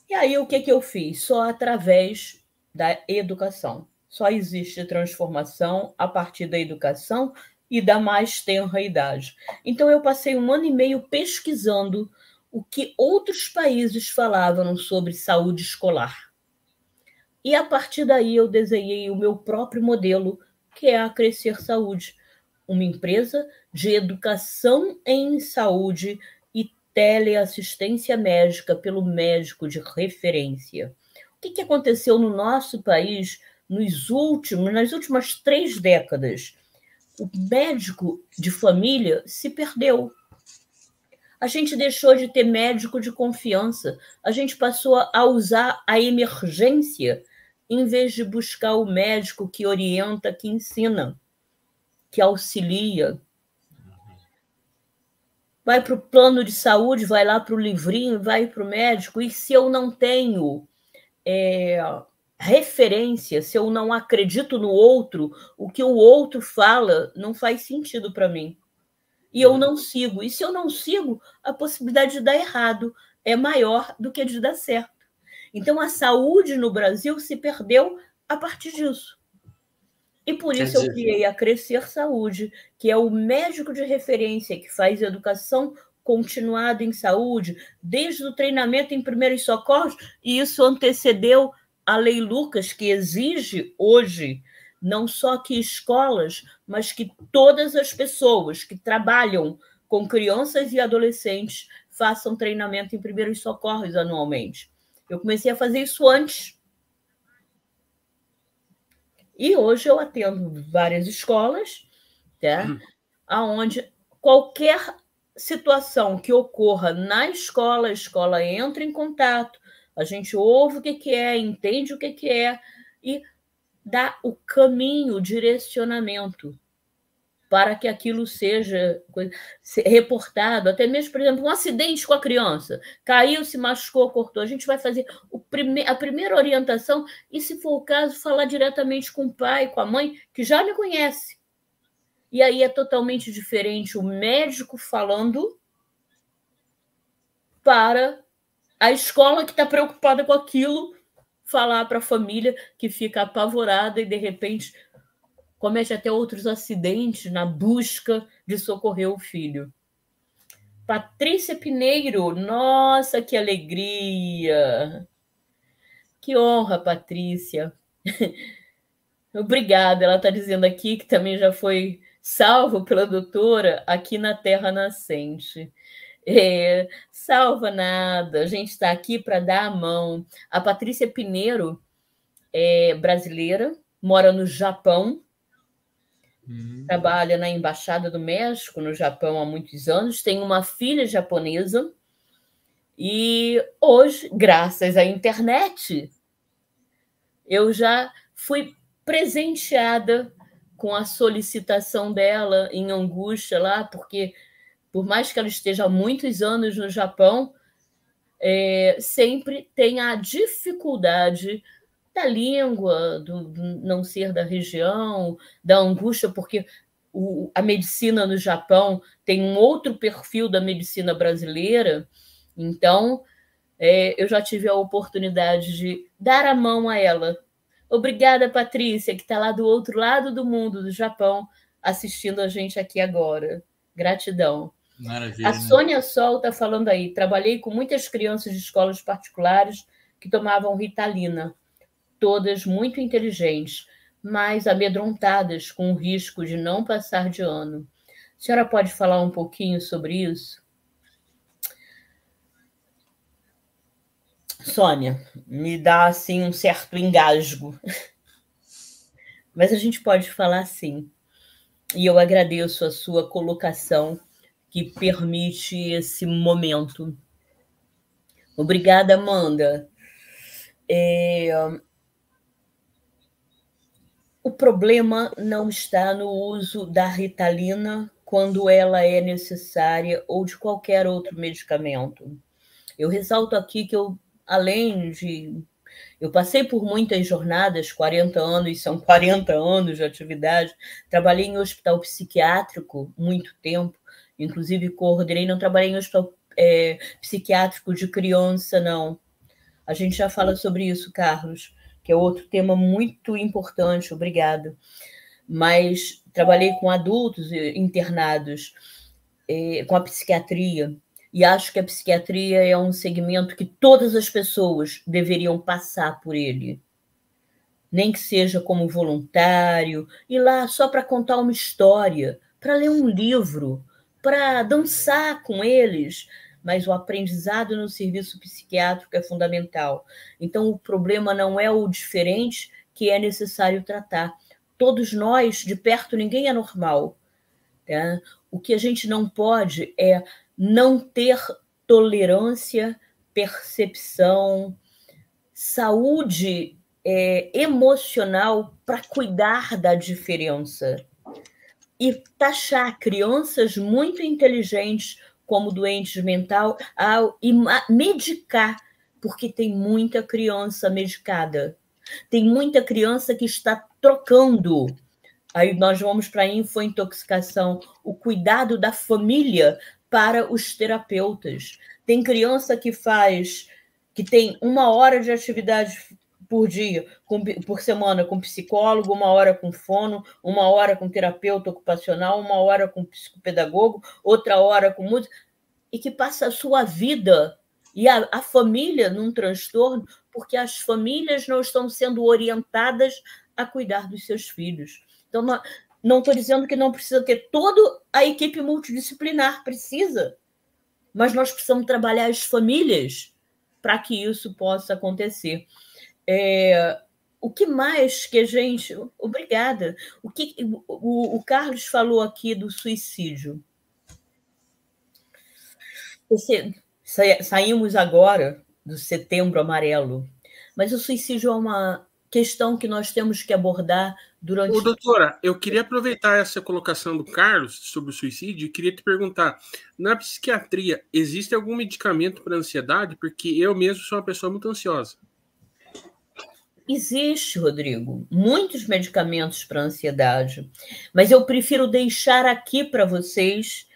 E aí o que eu fiz? Só através da educação. Só existe transformação a partir da educação e da mais tenra idade. Então, eu passei 1 ano e meio pesquisando o que outros países falavam sobre saúde escolar. E, a partir daí, eu desenhei o meu próprio modelo, que é a Crescer Saúde, uma empresa de educação em saúde e teleassistência médica pelo médico de referência. O que aconteceu no nosso país nas últimas 3 décadas? O médico de família se perdeu. A gente deixou de ter médico de confiança. A gente passou a usar a emergência em vez de buscar o médico que orienta, que ensina, que auxilia. Vai para o plano de saúde, vai lá para o livrinho, vai para o médico. E se eu não tenho referência, se eu não acredito no outro, o que o outro fala não faz sentido para mim. E eu não sigo. E se eu não sigo, a possibilidade de dar errado é maior do que de dar certo. Então, a saúde no Brasil se perdeu a partir disso. E por isso eu criei a Crescer Saúde, que é o médico de referência que faz educação continuada em saúde, desde o treinamento em primeiros socorros, e isso antecedeu a Lei Lucas, que exige hoje não só que escolas, mas que todas as pessoas que trabalham com crianças e adolescentes façam treinamento em primeiros socorros anualmente. Eu comecei a fazer isso antes. E hoje eu atendo várias escolas, tá? Onde qualquer situação que ocorra na escola, a escola entra em contato, a gente ouve o que é, entende o que é e dá o caminho, o direcionamento para que aquilo seja reportado. Até mesmo, por exemplo, um acidente com a criança. Caiu, se machucou, cortou. A gente vai fazer a primeira orientação e, se for o caso, falar diretamente com o pai, com a mãe, que já me conhece. E aí é totalmente diferente o médico falando para a escola que está preocupada com aquilo falar para a família que fica apavorada e, de repente, comete até outros acidentes na busca de socorrer o filho. Patrícia Pineiro, nossa, que alegria! Que honra, Patrícia! Obrigada, ela está dizendo aqui que também já foi salvo pela doutora aqui na Terra Nascente. Salva nada, a gente está aqui para dar a mão. A Patrícia Pineiro é brasileira, mora no Japão, trabalha na Embaixada do México no Japão há muitos anos, tem uma filha japonesa E hoje, graças à internet, eu já fui presenteada com a solicitação dela em Angústia lá, porque por mais que ela esteja há muitos anos no Japão, sempre tem a dificuldade da língua, do não ser da região, da angústia, porque a medicina no Japão tem um outro perfil da medicina brasileira. Então, eu já tive a oportunidade de dar a mão a ela. Obrigada, Patrícia, que está lá do outro lado do mundo, do Japão, assistindo a gente aqui agora. Gratidão. Maravilha, a Sônia Sol está falando aí. Trabalhei com muitas crianças de escolas particulares que tomavam Ritalina, todas muito inteligentes, mas amedrontadas com o risco de não passar de ano. A senhora pode falar um pouquinho sobre isso? Sônia, me dá assim um certo engasgo. Mas a gente pode falar sim. E eu agradeço a sua colocação, que permite esse momento. Obrigada, Amanda. O problema não está no uso da Ritalina quando ela é necessária ou de qualquer outro medicamento. Eu ressalto aqui que eu passei por muitas jornadas, 40 anos, são 40 anos de atividade, trabalhei em hospital psiquiátrico muito tempo, inclusive coordenei, não trabalhei em hospital psiquiátrico de criança, não. A gente já fala sobre isso, Carlos, que é outro tema muito importante, obrigada. Mas trabalhei com adultos internados, com a psiquiatria, e acho que a psiquiatria é um segmento que todas as pessoas deveriam passar por ele. Nem que seja como voluntário, ir lá só para contar uma história, para ler um livro, para dançar com eles, mas o aprendizado no serviço psiquiátrico é fundamental. Então, o problema não é o diferente que é necessário tratar. Todos nós, de perto, ninguém é normal. Tá? O que a gente não pode é não ter tolerância, percepção, saúde emocional para cuidar da diferença. E taxar crianças muito inteligentes como doentes mentais e medicar, porque tem muita criança medicada. Tem muita criança que está trocando. Aí nós vamos para a infointoxicação, o cuidado da família para os terapeutas. Tem criança que tem 1 hora de atividade por dia, por semana com psicólogo, 1 hora com fono, 1 hora com terapeuta ocupacional, 1 hora com psicopedagogo, outra hora com música, e que passa a sua vida e a família num transtorno, porque as famílias não estão sendo orientadas a cuidar dos seus filhos. Então, não estou dizendo que não precisa ter toda a equipe multidisciplinar, precisa, mas nós precisamos trabalhar as famílias para que isso possa acontecer. O que mais que a gente... Obrigada. O Carlos falou aqui do suicídio. Saímos agora do Setembro Amarelo, mas o suicídio é uma questão que nós temos que abordar durante... Doutora, eu queria aproveitar essa colocação do Carlos sobre o suicídio e queria te perguntar, na psiquiatria, existe algum medicamento para ansiedade? Porque eu mesmo sou uma pessoa muito ansiosa. Existe, Rodrigo, muitos medicamentos para ansiedade, mas eu prefiro deixar aqui para vocês...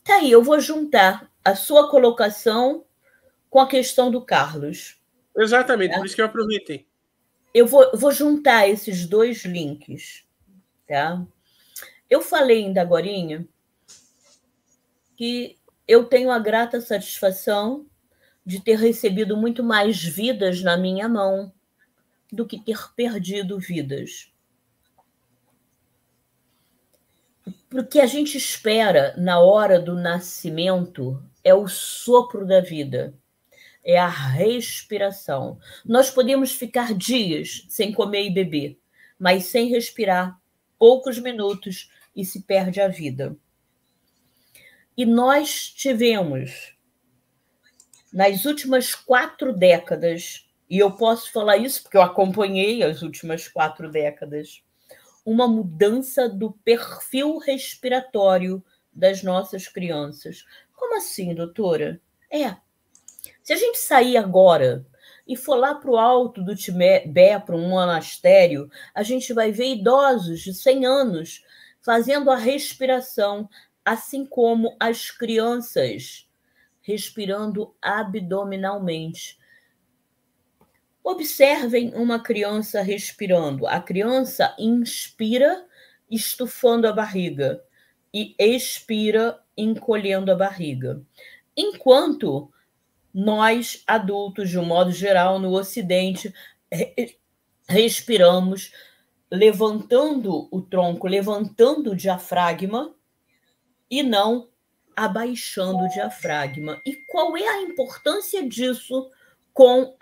Tá aí, eu vou juntar a sua colocação com a questão do Carlos. Exatamente, por isso que eu aproveitei. Eu vou juntar esses 2 links. Tá? Eu falei ainda agorinha que eu tenho a grata satisfação de ter recebido muito mais vidas na minha mão do que ter perdido vidas. Porque a gente espera na hora do nascimento é o sopro da vida, é a respiração. Nós podemos ficar dias sem comer e beber, mas sem respirar, poucos minutos, e se perde a vida. E nós tivemos, nas últimas 4 décadas, e eu posso falar isso porque eu acompanhei as últimas 4 décadas, uma mudança do perfil respiratório das nossas crianças. Como assim, doutora? Se a gente sair agora e for lá para o alto do Tibete, para um monastério, a gente vai ver idosos de 100 anos fazendo a respiração, assim como as crianças respirando abdominalmente. Observem uma criança respirando. A criança inspira, estufando a barriga, e expira, encolhendo a barriga. Enquanto nós, adultos, de um modo geral, no Ocidente, respiramos levantando o tronco, levantando o diafragma e não abaixando o diafragma. E qual é a importância disso com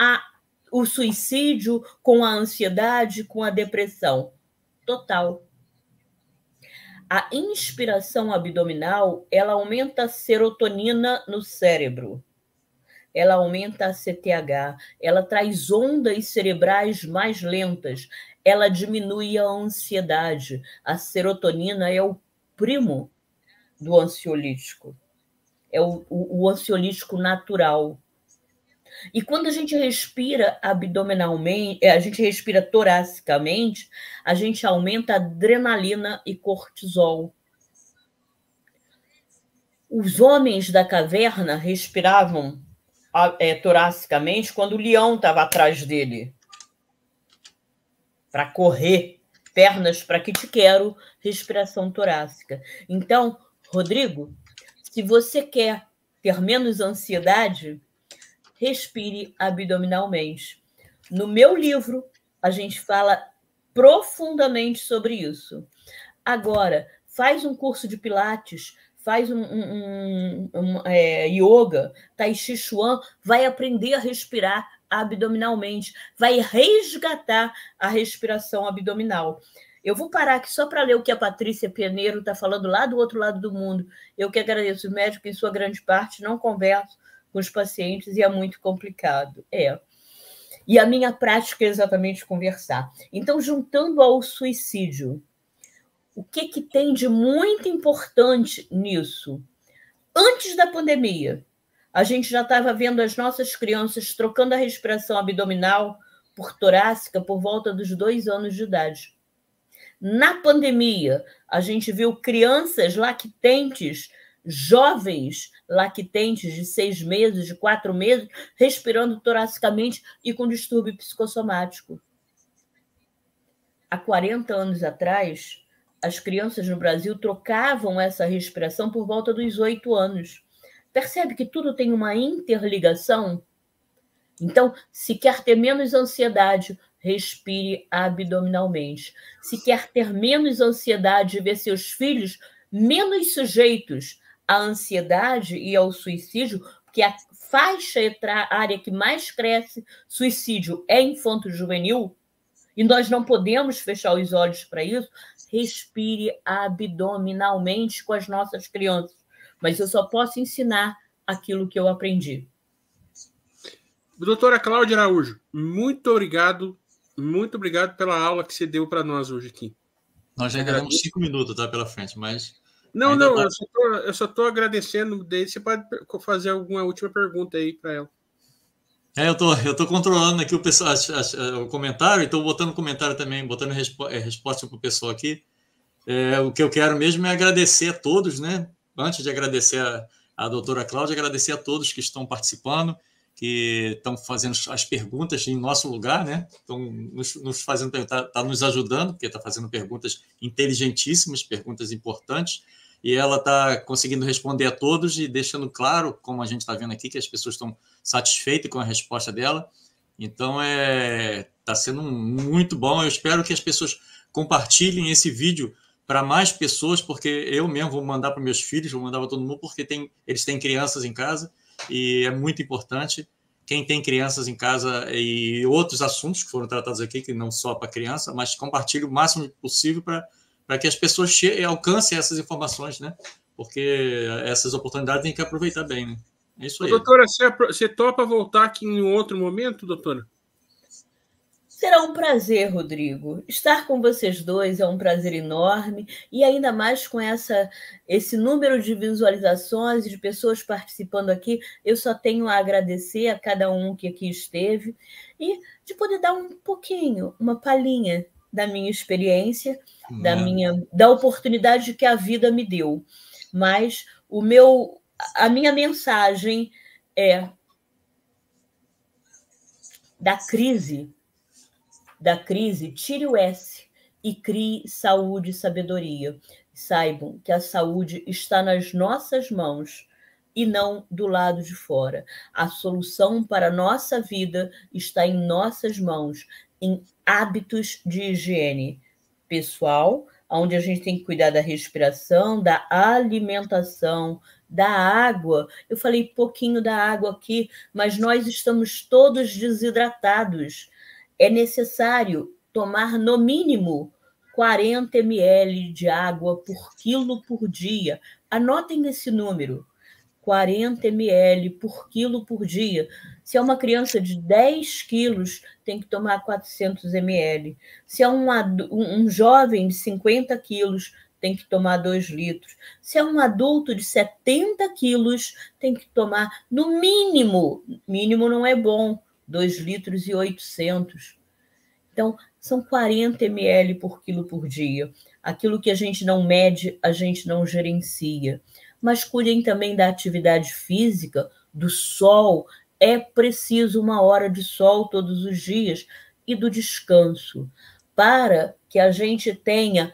o suicídio, com a ansiedade, com a depressão? Total. A inspiração abdominal, ela aumenta a serotonina no cérebro. Ela aumenta a CTH, ela traz ondas cerebrais mais lentas, ela diminui a ansiedade. A serotonina é o primo do ansiolítico, é o ansiolítico natural. E quando a gente respira abdominalmente, a gente respira toracicamente, a gente aumenta adrenalina e cortisol. Os homens da caverna respiravam toracicamente quando o leão estava atrás dele. Para correr, pernas para que te quero, respiração torácica. Então, Rodrigo, se você quer ter menos ansiedade, respire abdominalmente. No meu livro, a gente fala profundamente sobre isso. Agora, faz um curso de pilates, faz yoga, tai chi chuan, vai aprender a respirar abdominalmente, vai resgatar a respiração abdominal. Eu vou parar aqui só para ler o que a Patrícia Pianeiro está falando lá do outro lado do mundo. Eu que agradeço. O médico, em sua grande parte, não conversa com os pacientes e é muito complicado. E a minha prática é exatamente conversar. Então, juntando ao suicídio, o que tem de muito importante nisso? Antes da pandemia, a gente já estava vendo as nossas crianças trocando a respiração abdominal por torácica por volta dos 2 anos de idade. Na pandemia, a gente viu crianças lactentes, jovens lactentes de 6 meses, de 4 meses, respirando toracicamente e com distúrbio psicossomático. Há 40 anos atrás, as crianças no Brasil trocavam essa respiração por volta dos 8 anos. Percebe que tudo tem uma interligação? Então, se quer ter menos ansiedade, respire abdominalmente. Se quer ter menos ansiedade e ver seus filhos menos sujeitos à ansiedade e ao suicídio, porque a faixa etária que mais cresce suicídio é infanto-juvenil, e nós não podemos fechar os olhos para isso, respire abdominalmente com as nossas crianças. Mas eu só posso ensinar aquilo que eu aprendi. Doutora Cláudia Araújo, muito obrigado pela aula que você deu para nós hoje aqui. Nós já ganhamos 5 minutos, tá, pela frente, mas... Não, eu só estou agradecendo. Daí você pode fazer alguma última pergunta aí para ela. Eu tô controlando aqui o comentário, e estou botando comentário também, botando resposta para o pessoal aqui. O que eu quero mesmo é agradecer a todos, né? Antes de agradecer a doutora Cláudia, agradecer a todos que estão participando, que estão fazendo as perguntas em nosso lugar, né? Estão nos fazendo perguntar, está nos ajudando, porque está fazendo perguntas inteligentíssimas, perguntas importantes, e ela está conseguindo responder a todos e deixando claro, como a gente está vendo aqui, que as pessoas estão satisfeitas com a resposta dela. Então, está sendo muito bom. Eu espero que as pessoas compartilhem esse vídeo para mais pessoas, porque eu mesmo vou mandar para meus filhos, vou mandar para todo mundo, porque eles têm crianças em casa, e é muito importante. Quem tem crianças em casa e outros assuntos que foram tratados aqui, que não só para criança, mas compartilhe o máximo possível para que as pessoas alcancem essas informações, né? porque essas oportunidades tem que aproveitar bem, né? É isso aí. Doutora, você topa voltar aqui em outro momento, doutora? Será um prazer, Rodrigo. Estar com vocês dois é um prazer enorme, e ainda mais com esse número de visualizações e de pessoas participando aqui, eu só tenho a agradecer a cada um que aqui esteve e de poder dar um pouquinho, uma palhinha da minha experiência, da oportunidade que a vida me deu. Mas a minha mensagem é da crise, tire o S e crie saúde e sabedoria. Saibam que a saúde está nas nossas mãos e não do lado de fora. A solução para a nossa vida está em nossas mãos, em hábitos de higiene pessoal, onde a gente tem que cuidar da respiração, da alimentação, da água. Eu falei pouquinho da água aqui, mas nós estamos todos desidratados. É necessário tomar, no mínimo, 40 ml de água por quilo por dia. Anotem esse número, 40 ml por quilo por dia. Se é uma criança de 10 quilos, tem que tomar 400 ml. Se é um jovem de 50 quilos, tem que tomar 2 litros. Se é um adulto de 70 quilos, tem que tomar, no mínimo não é bom, 2 litros e 800. Então, são 40 ml por quilo por dia. Aquilo que a gente não mede, a gente não gerencia. Mas cuidem também da atividade física, do sol. É preciso 1 hora de sol todos os dias e do descanso, para que a gente tenha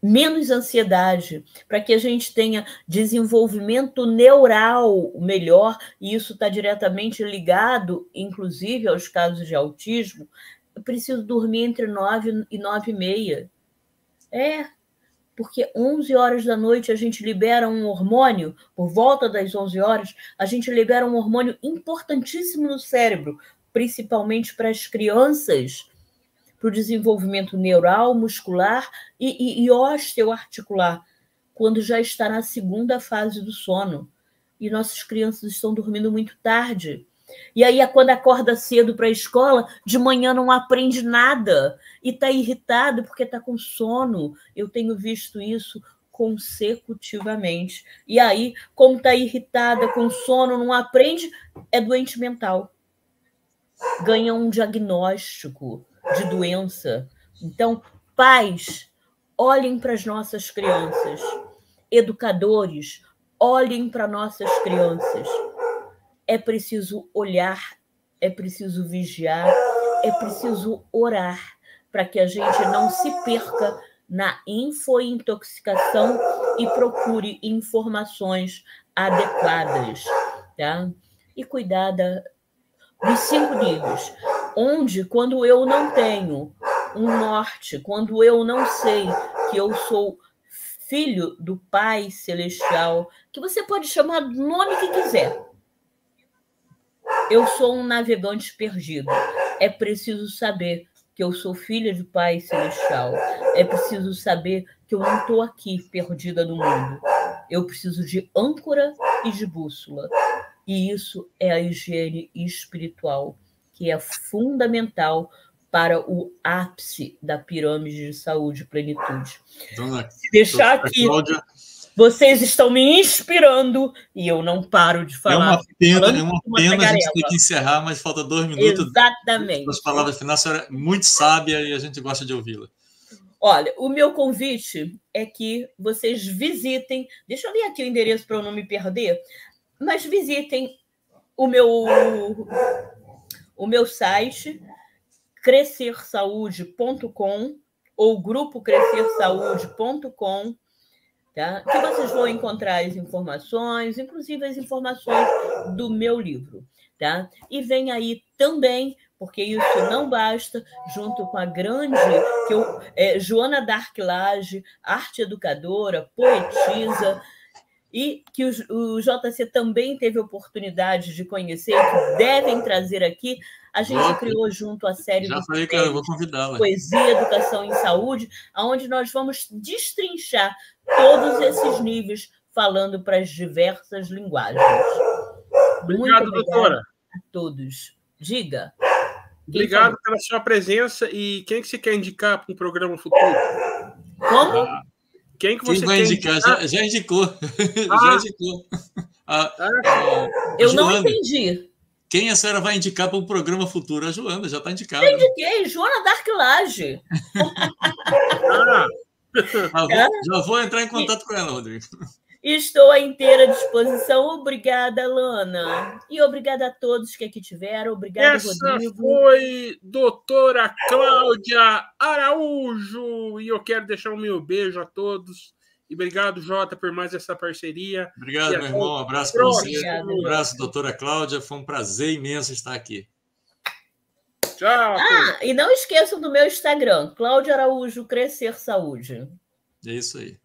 menos ansiedade, para que a gente tenha desenvolvimento neural melhor, e isso está diretamente ligado, inclusive, aos casos de autismo. Eu preciso dormir entre 9 e 9h30. Porque 11 horas da noite a gente libera um hormônio, por volta das 11 horas, a gente libera um hormônio importantíssimo no cérebro, principalmente para as crianças, para o desenvolvimento neural, muscular e osteoarticular, quando já está na segunda fase do sono. E nossas crianças estão dormindo muito tarde. E aí, quando acorda cedo para a escola, de manhã não aprende nada e está irritado porque está com sono. Eu tenho visto isso consecutivamente. E aí, como está irritada, com sono, não aprende, é doente mental. Ganha um diagnóstico de doença. Então, pais, olhem para as nossas crianças. Educadores, olhem para nossas crianças. É preciso olhar, é preciso vigiar, é preciso orar para que a gente não se perca na infointoxicação e procure informações adequadas, tá? E cuidar dos 5 níveis, onde, quando eu não tenho um norte, quando eu não sei que eu sou filho do Pai Celestial, que você pode chamar do nome que quiser, eu sou um navegante perdido. É preciso saber que eu sou filha do Pai Celestial. É preciso saber que eu não estou aqui perdida no mundo. Eu preciso de âncora e de bússola. E isso é a higiene espiritual, que é fundamental para o ápice da pirâmide de saúde e plenitude. Se deixar aqui... Cláudia, vocês estão me inspirando e eu não paro de falar. É uma pena a gente ter que encerrar, mas falta 2 minutos. Exatamente. As palavras finais, a senhora é muito sábia e a gente gosta de ouvi-la. Olha, o meu convite é que vocês visitem... Deixa eu ler aqui o endereço para eu não me perder. Mas visitem o meu site, crescersaude.com ou grupo crescersaude.com. Tá? Que vocês vão encontrar as informações, inclusive as informações do meu livro. Tá? E vem aí também, porque isso não basta, junto com a grande Joana Dark-Lage, arte educadora, poetisa, e que o JC também teve oportunidade de conhecer, que devem trazer aqui A gente criou junto a série Já falei que eu vou convidá-la. Poesia, Educação em Saúde, onde nós vamos destrinchar todos esses níveis, falando para as diversas linguagens. Obrigado, doutora. A todos. Diga. Obrigado pela sua presença. E quem que você quer indicar para um programa futuro? Como? Quem que você vai indicar? Já indicou. Já indicou. Eu não entendi. Quem a senhora vai indicar para um programa futuro? A Joana, já está indicada. Eu indiquei, Joana Darklage. Já vou entrar em contato com ela, Rodrigo. Estou à inteira disposição. Obrigada, Lana. E obrigada a todos que aqui tiveram. Obrigada, Rodrigo. Essa foi doutora Cláudia Araújo. E eu quero deixar o meu beijo a todos. E obrigado, Jota, por mais essa parceria. Obrigado, meu irmão. Um abraço para você. Um abraço, doutora Cláudia. Foi um prazer imenso estar aqui. Tchau. E não esqueçam do meu Instagram, Cláudia Araújo Crescer Saúde. É isso aí.